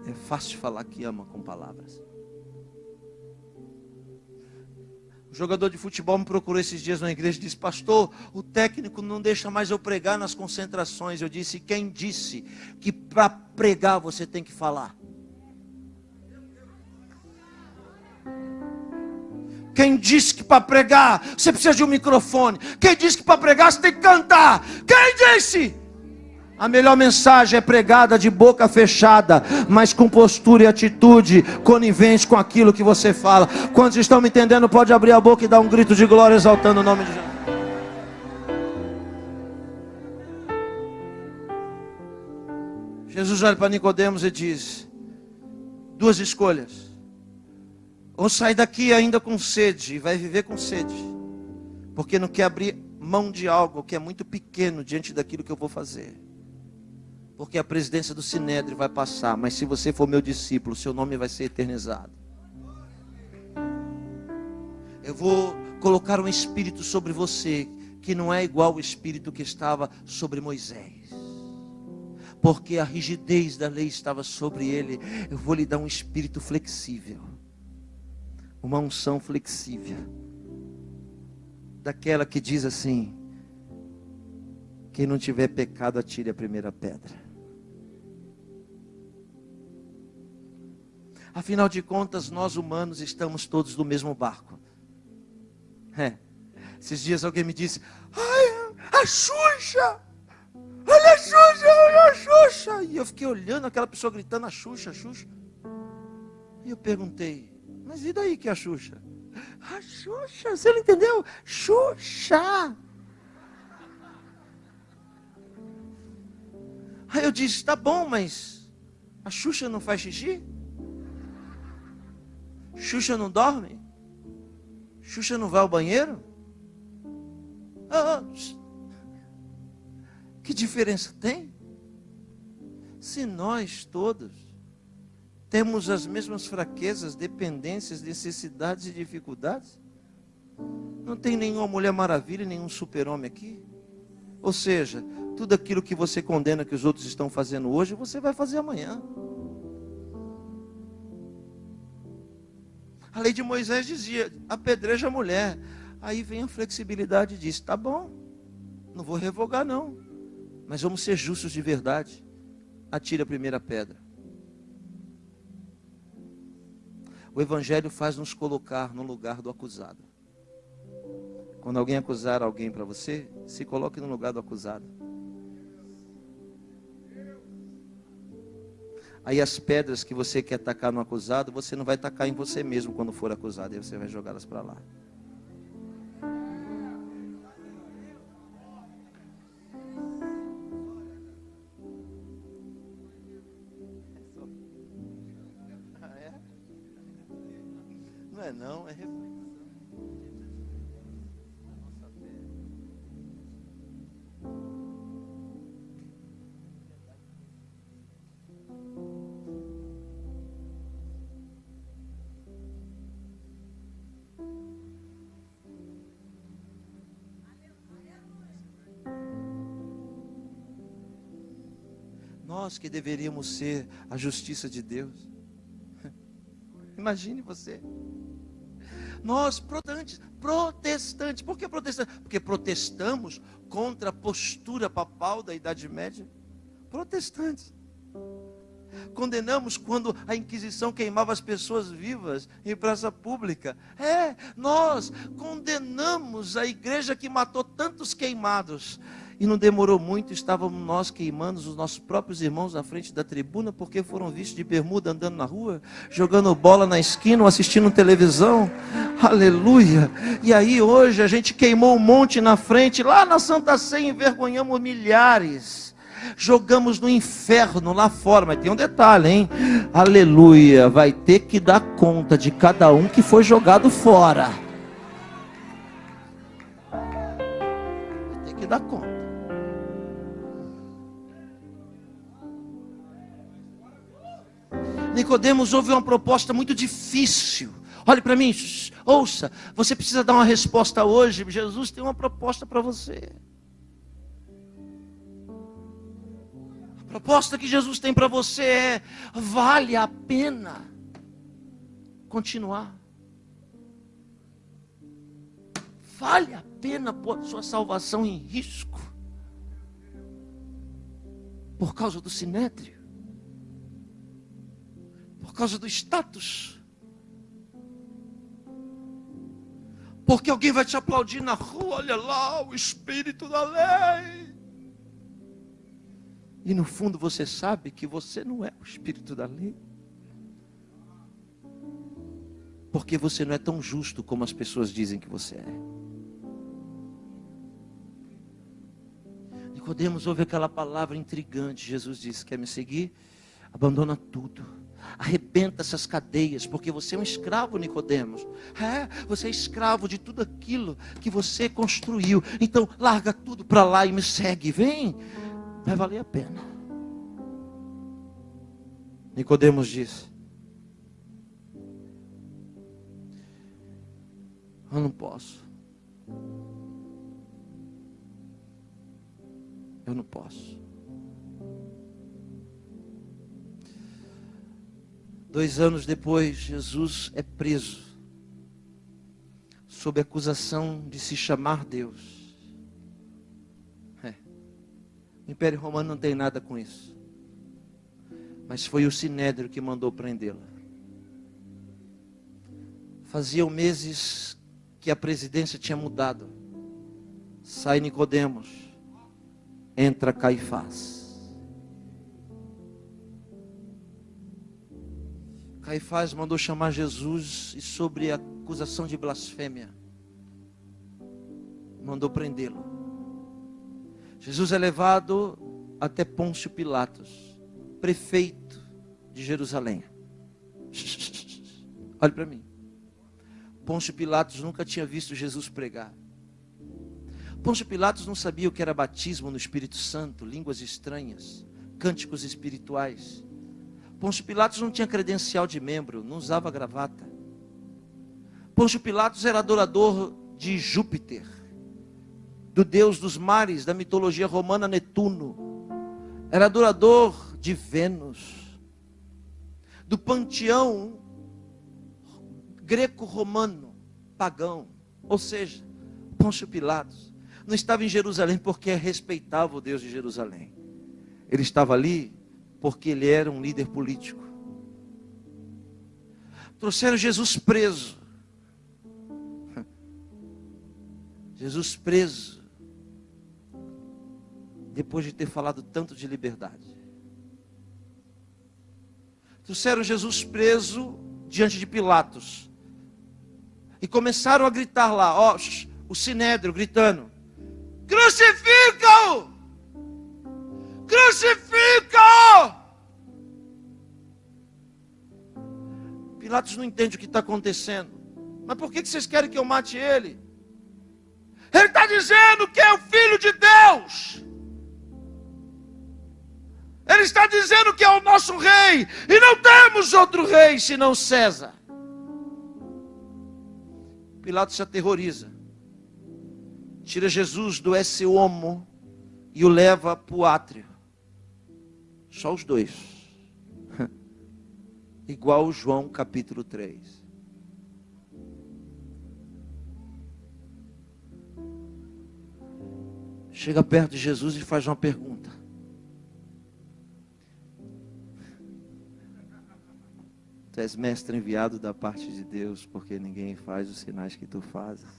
É fácil falar que ama com palavras. O jogador de futebol me procurou esses dias na igreja e disse: pastor, o técnico não deixa mais eu pregar nas concentrações. Eu disse: quem disse que para pregar você tem que falar? Quem disse que para pregar você precisa de um microfone? Quem disse que para pregar você tem que cantar? Quem disse? A melhor mensagem é pregada de boca fechada, mas com postura e atitude conivente com aquilo que você fala. Quantos estão me entendendo? Pode abrir a boca e dar um grito de glória exaltando o nome de Jesus. Jesus olha para Nicodemos e diz: duas escolhas. Ou sai daqui ainda com sede, e vai viver com sede, porque não quer abrir mão de algo que é muito pequeno diante daquilo que eu vou fazer. Porque a presidência do Sinédrio vai passar, mas se você for meu discípulo, seu nome vai ser eternizado. Eu vou colocar um espírito sobre você, que não é igual ao espírito que estava sobre Moisés. Porque a rigidez da lei estava sobre ele. Eu vou lhe dar um espírito flexível. Uma unção flexível. Daquela que diz assim: quem não tiver pecado, atire a primeira pedra. Afinal de contas, nós humanos estamos todos no mesmo barco. Esses dias alguém me disse: ai, a Xuxa! Olha a Xuxa, olha a Xuxa! E eu fiquei olhando aquela pessoa gritando: a Xuxa, a Xuxa. E eu perguntei: mas e daí que é a Xuxa? A Xuxa, você não entendeu? Xuxa! Aí eu disse: tá bom, mas a Xuxa não faz xixi? Xuxa não dorme? Xuxa não vai ao banheiro? Que diferença tem? Se nós todos temos as mesmas fraquezas, dependências, necessidades e dificuldades, não tem nenhuma Mulher Maravilha, nenhum super-homem aqui. Ou seja, tudo aquilo que você condena que os outros estão fazendo hoje, você vai fazer amanhã. A lei de Moisés dizia: apedreja a mulher. Aí vem a flexibilidade e diz: tá bom, não vou revogar não, mas vamos ser justos de verdade. Atire a primeira pedra. O Evangelho faz nos colocar no lugar do acusado. Quando alguém acusar alguém para você, se coloque no lugar do acusado. Aí as pedras que você quer tacar no acusado, você não vai tacar em você mesmo quando for acusado. Aí você vai jogá-las para lá. Não é não, é reflexão. Nossa fé. Nós que deveríamos ser a justiça de Deus. Imagine você. Nós, protestantes. Por que protestantes? Porque protestamos contra a postura papal da Idade Média. Protestantes. Condenamos quando a Inquisição queimava as pessoas vivas em praça pública. Nós condenamos a igreja que matou tantos queimados. E não demorou muito, estávamos nós queimando os nossos próprios irmãos na frente da tribuna, porque foram vistos de bermuda andando na rua, jogando bola na esquina ou assistindo televisão. Aleluia! E aí hoje a gente queimou um monte na frente, lá na Santa Ceia envergonhamos milhares. Jogamos no inferno lá fora, mas tem um detalhe, hein? Aleluia! Vai ter que dar conta de cada um que foi jogado fora. Vai ter que dar conta. Nicodemos ouve uma proposta muito difícil. Olhe para mim, ouça, você precisa dar uma resposta hoje. Jesus tem uma proposta para você. A proposta que Jesus tem para você é: vale a pena continuar? Vale a pena pôr sua salvação em risco por causa do sinédrio? Por causa do status? Porque alguém vai te aplaudir na rua, olha lá, o espírito da lei. E no fundo você sabe que você não é o espírito da lei. Porque você não é tão justo como as pessoas dizem que você é. Nicodemos ouve aquela palavra intrigante. Jesus disse: quer me seguir? Abandona tudo. Arrebenta essas cadeias, porque você é um escravo, Nicodemos. Você é escravo de tudo aquilo que você construiu. Então larga tudo para lá e me segue. Vem, vai valer a pena. Nicodemos disse: eu não posso. Eu não posso. 2 anos depois, Jesus é preso, sob acusação de se chamar Deus. O Império Romano não tem nada com isso. Mas foi o Sinédrio que mandou prendê-lo. Faziam meses que a presidência tinha mudado. Sai Nicodemos, entra Caifás. Caifás mandou chamar Jesus e sobre a acusação de blasfêmia mandou prendê-lo. Jesus é levado até Pôncio Pilatos, prefeito de Jerusalém. Olhe para mim. Pôncio Pilatos nunca tinha visto Jesus pregar. Pôncio Pilatos não sabia o que era batismo no Espírito Santo, línguas estranhas, cânticos espirituais. Pôncio Pilatos não tinha credencial de membro, não usava gravata. Pôncio Pilatos era adorador de Júpiter, do deus dos mares, da mitologia romana Netuno. Era adorador de Vênus, do panteão greco-romano, pagão. Ou seja, Pôncio Pilatos não estava em Jerusalém porque respeitava o Deus de Jerusalém. Ele estava ali porque ele era um líder político. Trouxeram Jesus preso. Jesus preso, depois de ter falado tanto de liberdade. Trouxeram Jesus preso diante de Pilatos. E começaram a gritar lá, o Sinédrio gritando: crucifica-o! Crucifica-o! Pilatos não entende o que está acontecendo. Mas por que vocês querem que eu mate ele? Ele está dizendo que é o Filho de Deus. Ele está dizendo que é o nosso rei. E não temos outro rei senão César. Pilatos se aterroriza. Tira Jesus do esse homo e o leva para o átrio. Só os dois. Igual João capítulo 3. Chega perto de Jesus e faz uma pergunta. Tu és mestre enviado da parte de Deus, porque ninguém faz os sinais que tu fazes?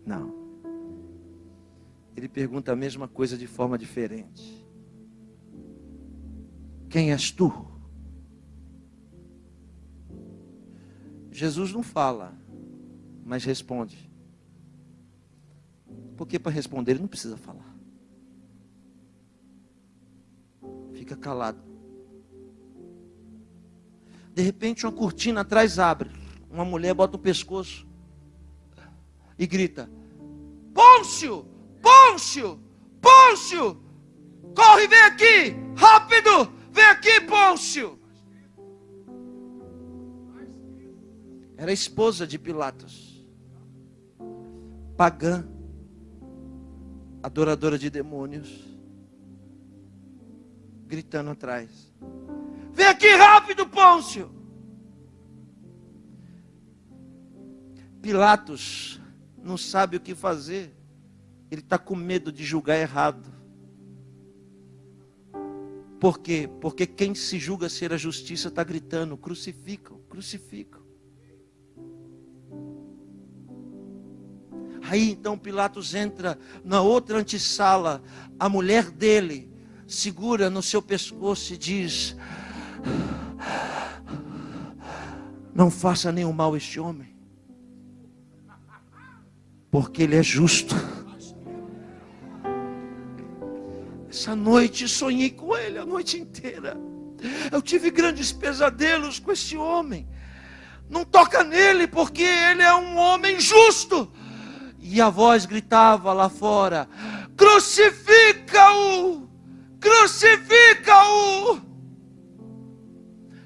Não. Ele pergunta a mesma coisa de forma diferente. Quem és tu? Jesus não fala, mas responde. Porque para responder ele não precisa falar. Fica calado. De repente uma cortina atrás abre. Uma mulher bota o pescoço e grita: Pôncio! Pôncio! Pôncio! Corre, vem aqui! Rápido! Vem aqui, Pôncio! Era a esposa de Pilatos, pagã, adoradora de demônios, gritando atrás: vem aqui rápido, Pôncio! Pilatos não sabe o que fazer. Ele está com medo de julgar errado. Por quê? Porque quem se julga ser a justiça está gritando: crucificam, crucificam. Aí então Pilatos entra na outra antessala. A mulher dele segura no seu pescoço e diz: não faça nenhum mal a este homem, porque ele é justo. Essa noite sonhei com ele a noite inteira. Eu tive grandes pesadelos com esse homem. Não toca nele, porque ele é um homem justo. E a voz gritava lá fora: crucifica-o! Crucifica-o!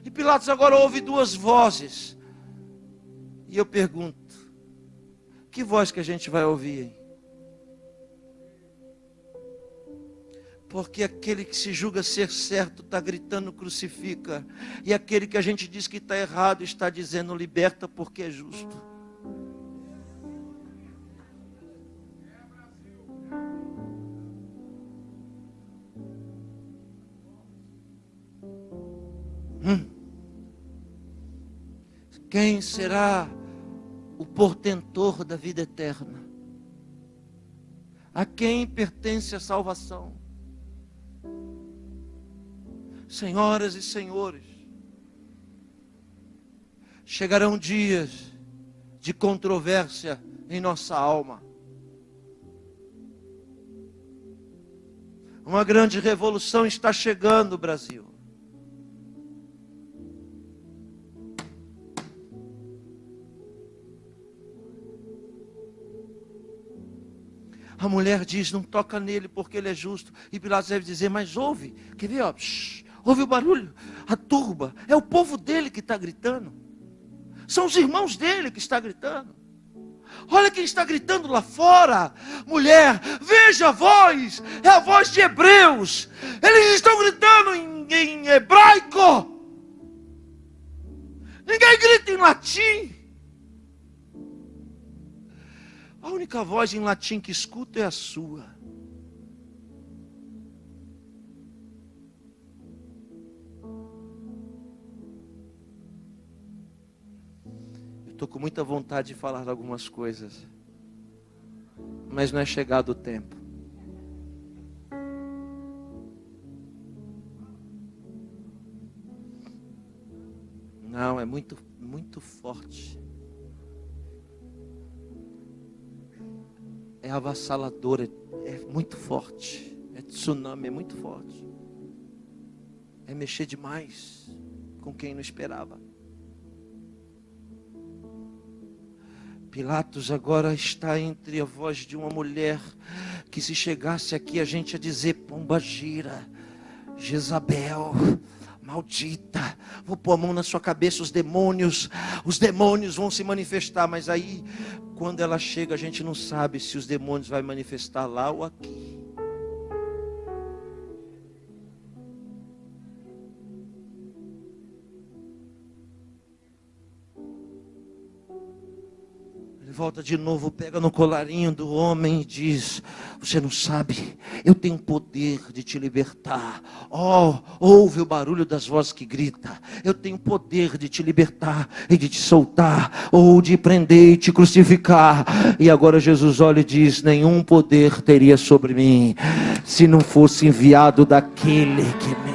E Pilatos agora ouve duas vozes. E eu pergunto: que voz que a gente vai ouvir, hein? Porque aquele que se julga ser certo está gritando crucifica. E aquele que a gente diz que está errado está dizendo liberta, porque é justo. Quem será o portentor da vida eterna? A quem pertence a salvação? Senhoras e senhores, chegarão dias de controvérsia em nossa alma. Uma grande revolução está chegando, Brasil. A mulher diz: não toca nele porque ele é justo. E Pilatos deve dizer: mas ouve, quer ver, ó, ouve o barulho, a turba, é o povo dele que está gritando, são os irmãos dele que está gritando. Olha quem está gritando lá fora. Mulher, veja a voz, é a voz de hebreus, eles estão gritando em hebraico, ninguém grita em latim. A única voz em latim que escuto é a sua. Estou com muita vontade de falar algumas coisas, mas não é chegado o tempo. Não, é muito, muito forte. É avassalador, é muito forte. É tsunami, é muito forte. É mexer demais com quem não esperava. Pilatos agora está entre a voz de uma mulher que, se chegasse aqui, a gente ia dizer: pombagira, Jezabel, maldita, vou pôr a mão na sua cabeça, os demônios vão se manifestar. Mas aí, quando ela chega, a gente não sabe se os demônios vão manifestar lá ou aqui. Volta de novo, pega no colarinho do homem e diz: você não sabe, eu tenho poder de te libertar. Oh, ouve o barulho das vozes que grita. Eu tenho poder de te libertar e de te soltar, ou de prender e te crucificar. E agora Jesus olha e diz: nenhum poder teria sobre mim, se não fosse enviado daquele que me...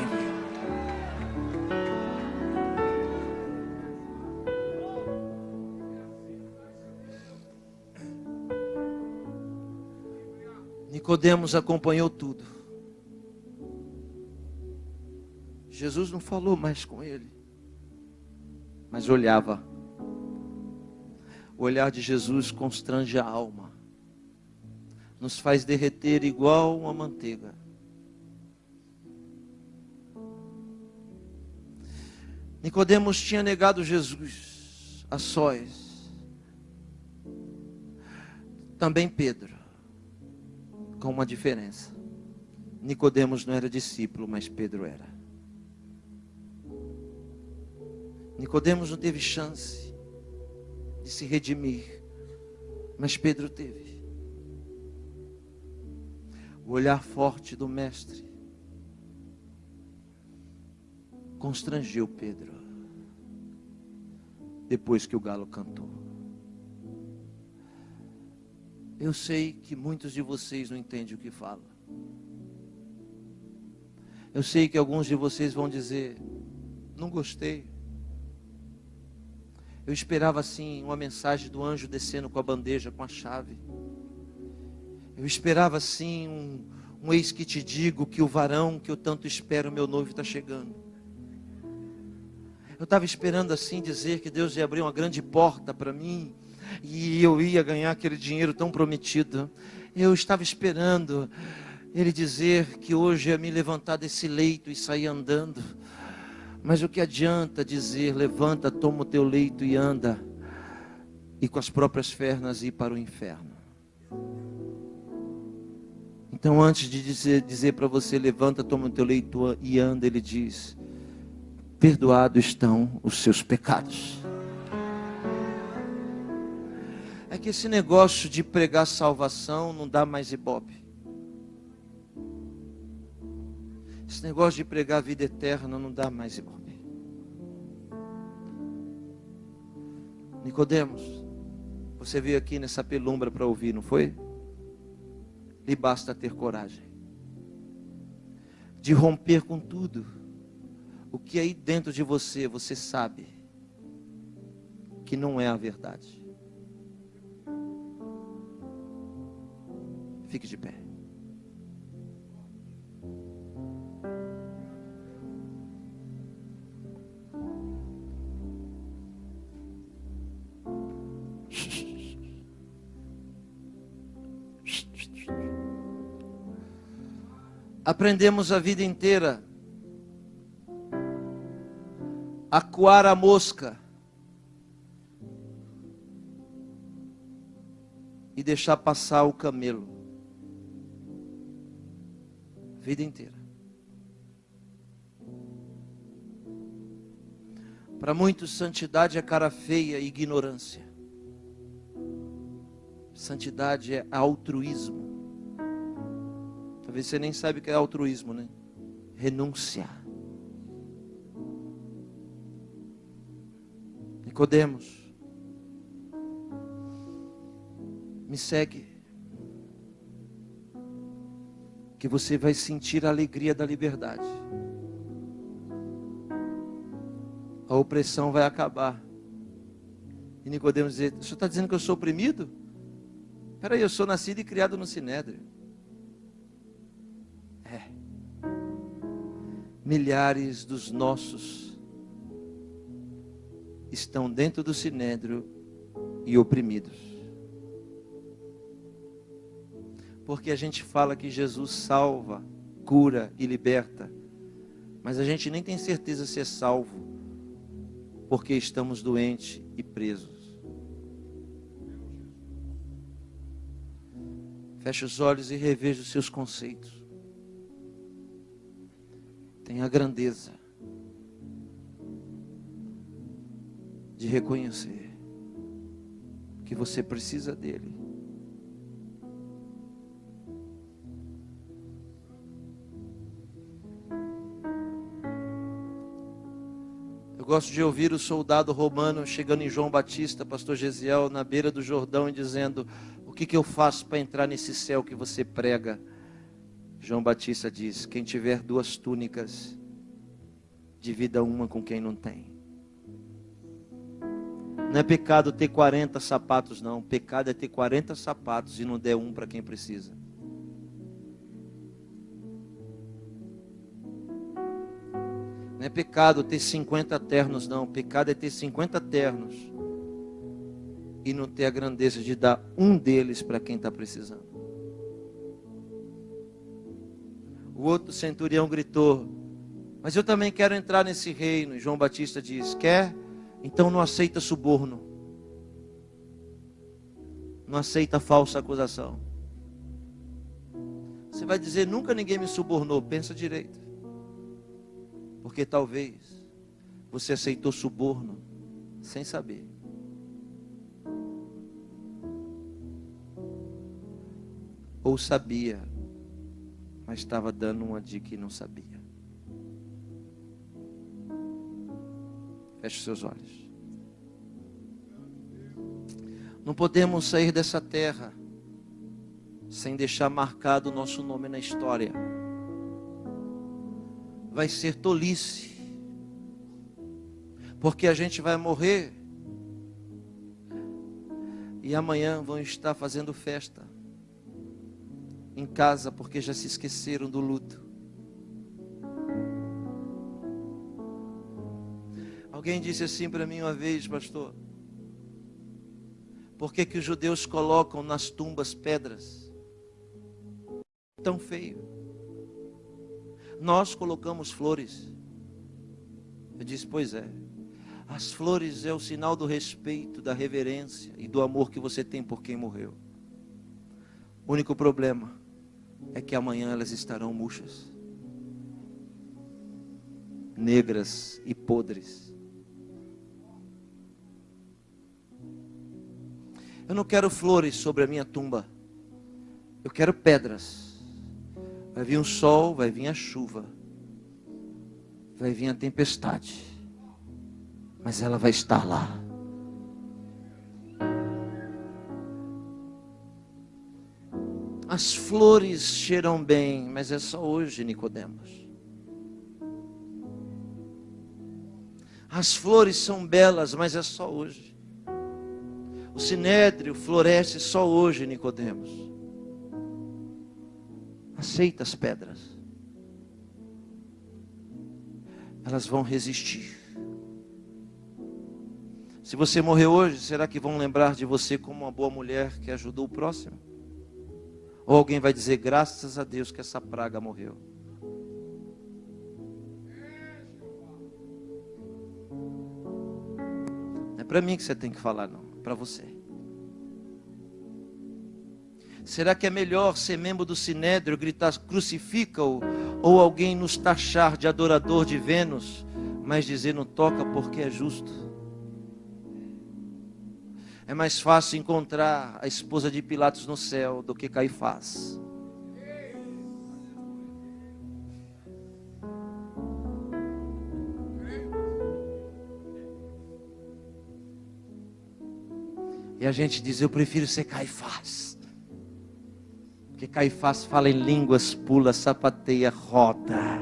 Nicodemos acompanhou tudo. Jesus não falou mais com ele, mas olhava. O olhar de Jesus constrange a alma, nos faz derreter igual uma manteiga. Nicodemos tinha negado Jesus a sós. Também Pedro, com uma diferença. Nicodemos não era discípulo, mas Pedro era. Nicodemos não teve chance de se redimir, Mas Pedro teve. O olhar forte do mestre constrangeu Pedro. Depois que o galo cantou. Eu sei que muitos de vocês não entendem o que falo. Eu sei que alguns de vocês vão dizer: não gostei. Eu esperava assim uma mensagem do anjo descendo com a bandeja, com a chave. Eu esperava assim um eis que te digo que o varão que eu tanto espero, meu noivo, está chegando. Eu estava esperando assim dizer que Deus ia abrir uma grande porta para mim e eu ia ganhar aquele dinheiro tão prometido. Eu estava esperando Ele dizer que hoje ia me levantar desse leito e sair andando. Mas o que adianta dizer: levanta, toma o teu leito e anda, e com as próprias pernas ir para o inferno? Então, antes de dizer para você: levanta, toma o teu leito e anda, Ele diz: perdoados estão os seus pecados. É que esse negócio de pregar salvação não dá mais ibope. Esse negócio de pregar vida eterna não dá mais ibope. Nicodemos, você veio aqui nessa penumbra para ouvir, não foi? Lhe basta ter coragem de romper com tudo o que aí dentro de você sabe que não é a verdade. Fique de pé. Aprendemos a vida inteira a coar a mosca e deixar passar o camelo. Vida inteira. Para muitos, santidade é cara feia e ignorância. Santidade é altruísmo. Talvez você nem saiba o que é altruísmo, né? Renúncia. Nicodemos, me segue, que você vai sentir a alegria da liberdade. A opressão vai acabar. E Nicodemos dizer: o senhor está dizendo que eu sou oprimido? Espera aí, eu sou nascido e criado no Sinédrio. Milhares dos nossos estão dentro do Sinédrio e oprimidos. Porque a gente fala que Jesus salva, cura e liberta, mas a gente nem tem certeza se é salvo, porque estamos doentes e presos. Feche os olhos e reveja os seus conceitos. Tenha a grandeza de reconhecer que você precisa dele. Eu gosto de ouvir o soldado romano chegando em João Batista, pastor Gesiel, na beira do Jordão, e dizendo: o que eu faço para entrar nesse céu que você prega? João Batista diz: quem tiver 2 túnicas, divida uma com quem não tem. Não é pecado ter 40 sapatos, não. Pecado é ter 40 sapatos e não der um para quem precisa. Não é pecado ter 50 ternos, não. Pecado é ter 50 ternos e não ter a grandeza de dar um deles para quem está precisando. O outro centurião gritou: mas eu também quero entrar nesse reino. E João Batista diz: quer? Então não aceita suborno. Não aceita falsa acusação. Você vai dizer: nunca ninguém me subornou. Pensa direito. Porque talvez você aceitou suborno sem saber. ou sabia, mas estava dando uma de que não sabia. Feche seus olhos. Não podemos sair dessa terra sem deixar marcado o nosso nome na história. Vai ser tolice, porque a gente vai morrer e amanhã vão estar fazendo festa em casa, porque já se esqueceram do luto. Alguém disse assim para mim uma vez: pastor, por que os judeus colocam nas tumbas pedras? Tão feio. Nós colocamos flores. Eu disse: pois é. As flores é o sinal do respeito, da reverência e do amor que você tem por quem morreu. O único problema é que amanhã elas estarão murchas, negras e podres. Eu não quero flores sobre a minha tumba. Eu quero pedras. Vai vir um sol, vai vir a chuva, vai vir a tempestade, mas ela vai estar lá. As flores cheiram bem, mas é só hoje, Nicodemos. As flores são belas, mas é só hoje. O sinédrio floresce só hoje, Nicodemos. Aceita as pedras. Elas vão resistir. Se você morrer hoje, será que vão lembrar de você como uma boa mulher que ajudou o próximo? Ou alguém vai dizer: graças a Deus que essa praga morreu? Não é para mim que você tem que falar, não. É para você. Será que é melhor ser membro do Sinédrio, gritar crucifica-o, ou alguém nos taxar de adorador de Vênus, mas dizer não toca porque é justo? É mais fácil encontrar a esposa de Pilatos no céu do que Caifás. E a gente diz: eu prefiro ser Caifás. Porque Caifás fala em línguas, pula, sapateia, roda,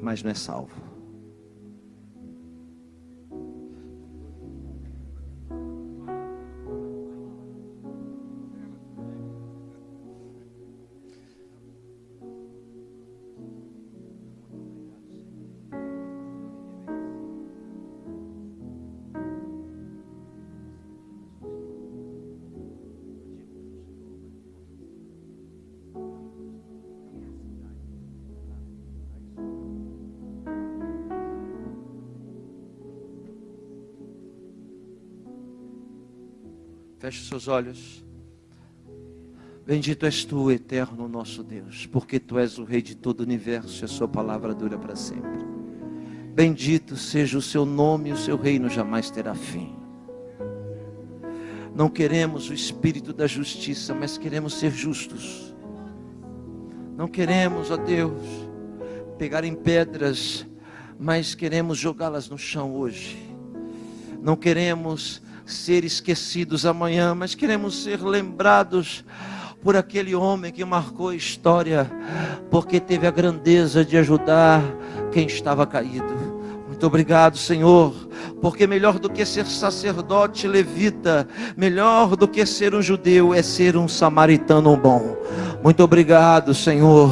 mas não é salvo. Feche os seus olhos. Bendito és tu, eterno nosso Deus, porque tu és o Rei de todo o universo e a sua palavra dura para sempre. Bendito seja o seu nome e o seu reino jamais terá fim. Não queremos o espírito da justiça, mas queremos ser justos. Não queremos, ó Deus, pegar em pedras, mas queremos jogá-las no chão hoje. Não queremos ser esquecidos amanhã, mas queremos ser lembrados por aquele homem que marcou a história, porque teve a grandeza de ajudar quem estava caído. Muito obrigado, Senhor, porque melhor do que ser sacerdote levita, melhor do que ser um judeu, é ser um samaritano bom. Muito obrigado, Senhor.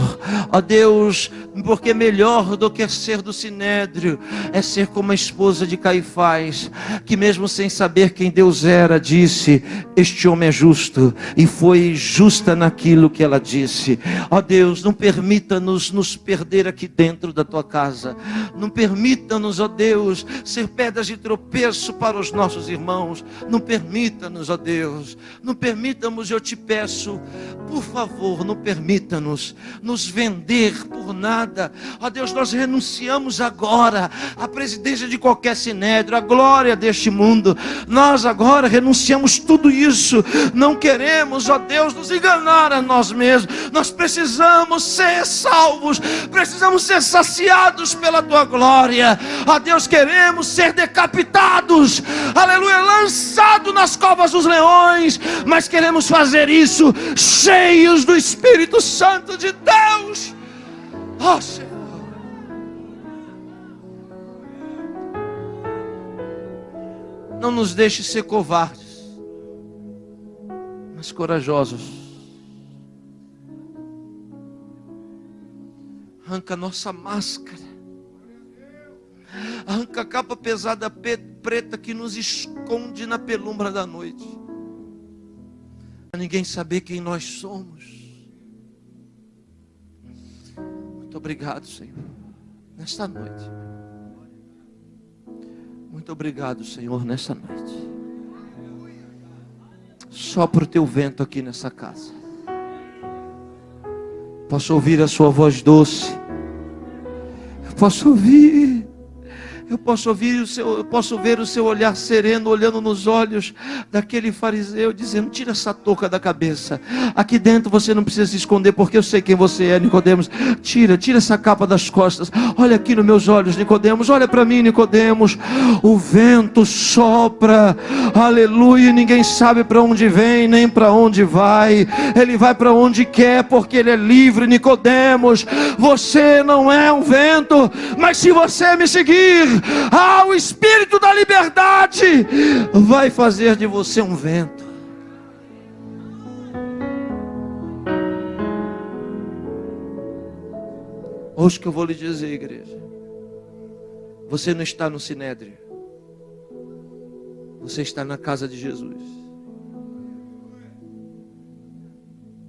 Ó Deus, porque melhor do que ser do Sinédrio é ser como a esposa de Caifás, que mesmo sem saber quem Deus era, disse: este homem é justo, e foi justa naquilo que ela disse. Ó Deus, não permita-nos nos perder aqui dentro da tua casa. Não permita-nos, ó Deus, ser pedras de tropeço para os nossos irmãos. Não permita-nos, ó Deus, não permita-nos, eu te peço, por favor, novo, não permita-nos nos vender por nada. Ó Deus, nós renunciamos agora à presidência de qualquer sinédrio, à glória deste mundo. Nós agora renunciamos tudo isso. Não queremos, ó Deus, nos enganar a nós mesmos. Nós precisamos ser salvos, precisamos ser saciados pela tua glória. Ó Deus, queremos ser decapitados, aleluia, lançados nas covas dos leões, mas queremos fazer isso cheios do Espírito Santo de Deus. Ó Senhor, não nos deixe ser covardes, mas corajosos. Arranca a nossa máscara, arranca a capa pesada preta que nos esconde na penumbra da noite, para ninguém saber quem nós somos. Muito obrigado, Senhor, nesta noite. Muito obrigado, Senhor, nesta noite. Sopra o teu vento aqui nessa casa. Posso ouvir a sua voz doce. Eu posso ouvir. Eu posso ver o seu olhar sereno, olhando nos olhos daquele fariseu, dizendo: tira essa touca da cabeça. Aqui dentro você não precisa se esconder, porque eu sei quem você é, Nicodemos. Tira essa capa das costas. Olha aqui nos meus olhos, Nicodemos. Olha para mim, Nicodemos. O vento sopra, aleluia, e ninguém sabe para onde vem, nem para onde vai. Ele vai para onde quer, porque ele é livre, Nicodemos. Você não é um vento, mas se você me seguir, o Espírito da liberdade vai fazer de você um vento. Hoje que eu vou lhe dizer, igreja, você não está no sinédrio, você está na casa de Jesus.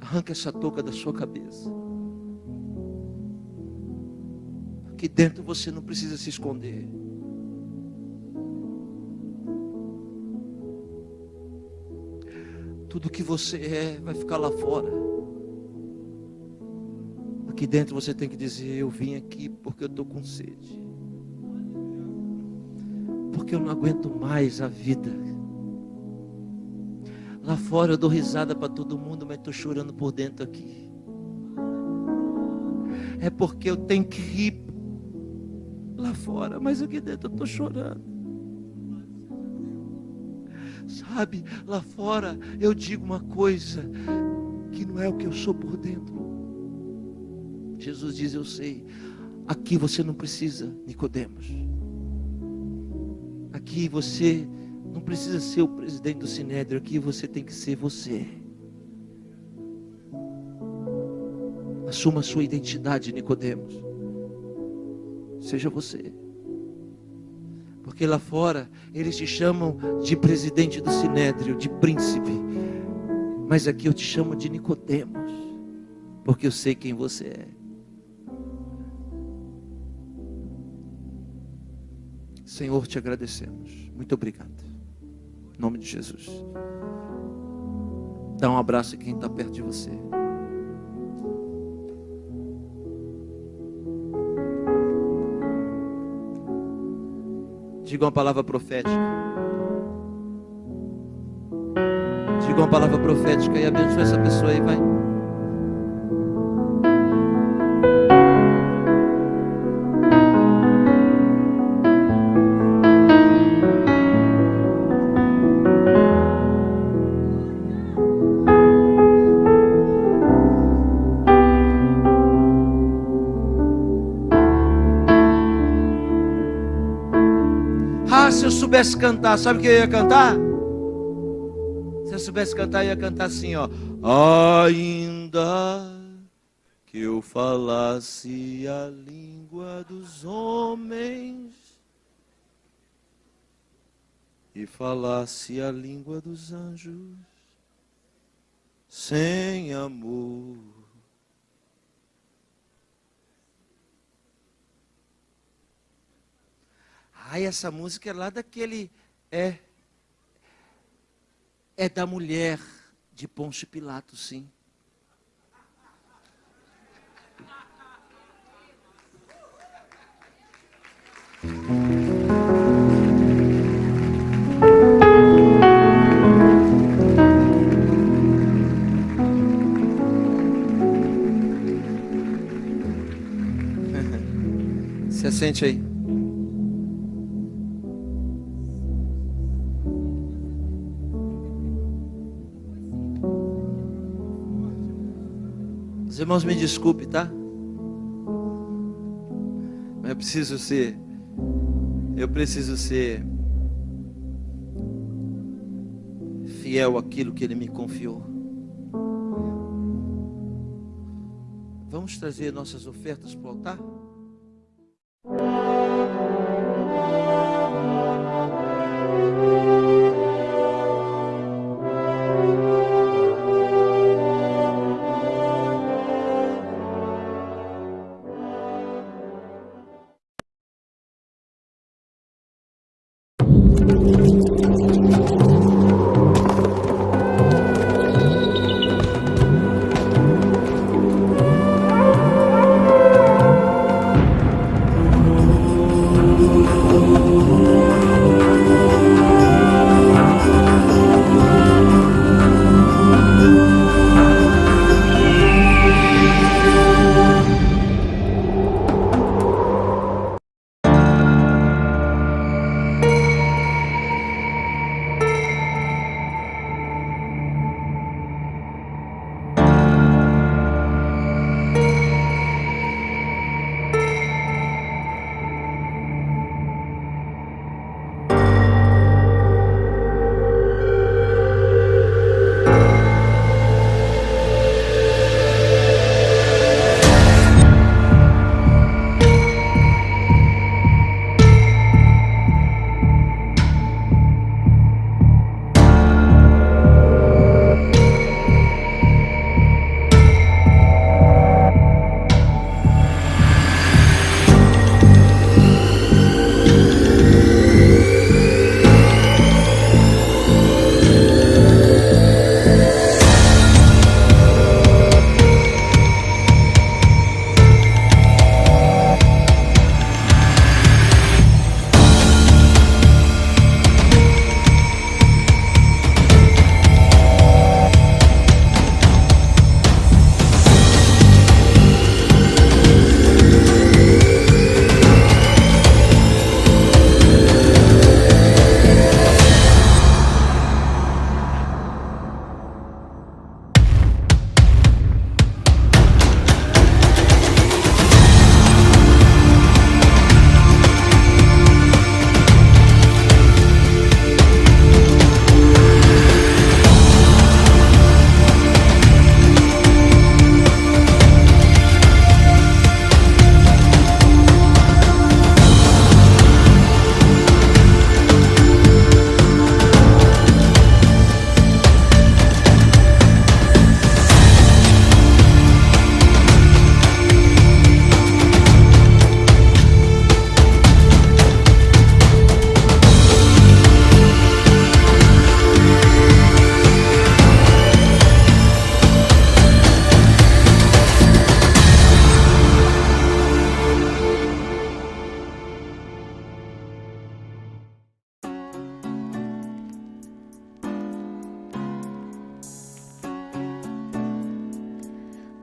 Arranca essa touca da sua cabeça. Aqui dentro você não precisa se esconder. Tudo que você é vai ficar lá fora. Aqui dentro você tem que dizer: eu vim aqui porque eu estou com sede, porque eu não aguento mais a vida. Lá fora eu dou risada para todo mundo, mas estou chorando por dentro aqui. É porque eu tenho que rir lá fora, mas aqui dentro eu estou chorando. Sabe, lá fora eu digo uma coisa que não é o que eu sou por dentro. Jesus diz: eu sei. Aqui você não precisa, Nicodemos. Aqui você não precisa ser o presidente do sinédrio. Aqui você tem que ser você. Assuma a sua identidade, Nicodemos. Seja você. Porque lá fora eles te chamam de presidente do sinédrio, de príncipe. Mas aqui eu te chamo de Nicodemos, porque eu sei quem você é. Senhor, te agradecemos. Muito obrigado. Em nome de Jesus. Dá um abraço a quem está perto de você. Diga uma palavra profética. Diga uma palavra profética e abençoe essa pessoa aí, vai. Se eu soubesse cantar, sabe o que eu ia cantar? Se eu soubesse cantar, eu ia cantar assim, ó. Ainda que eu falasse a língua dos homens e falasse a língua dos anjos, sem amor, essa música é lá daquele, é da mulher de Pôncio Pilatos, sim. Se assente aí. Os irmãos, me desculpe, tá? Mas eu preciso ser fiel àquilo que Ele me confiou. Vamos trazer nossas ofertas para o altar?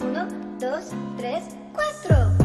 Uno, dos, tres, cuatro.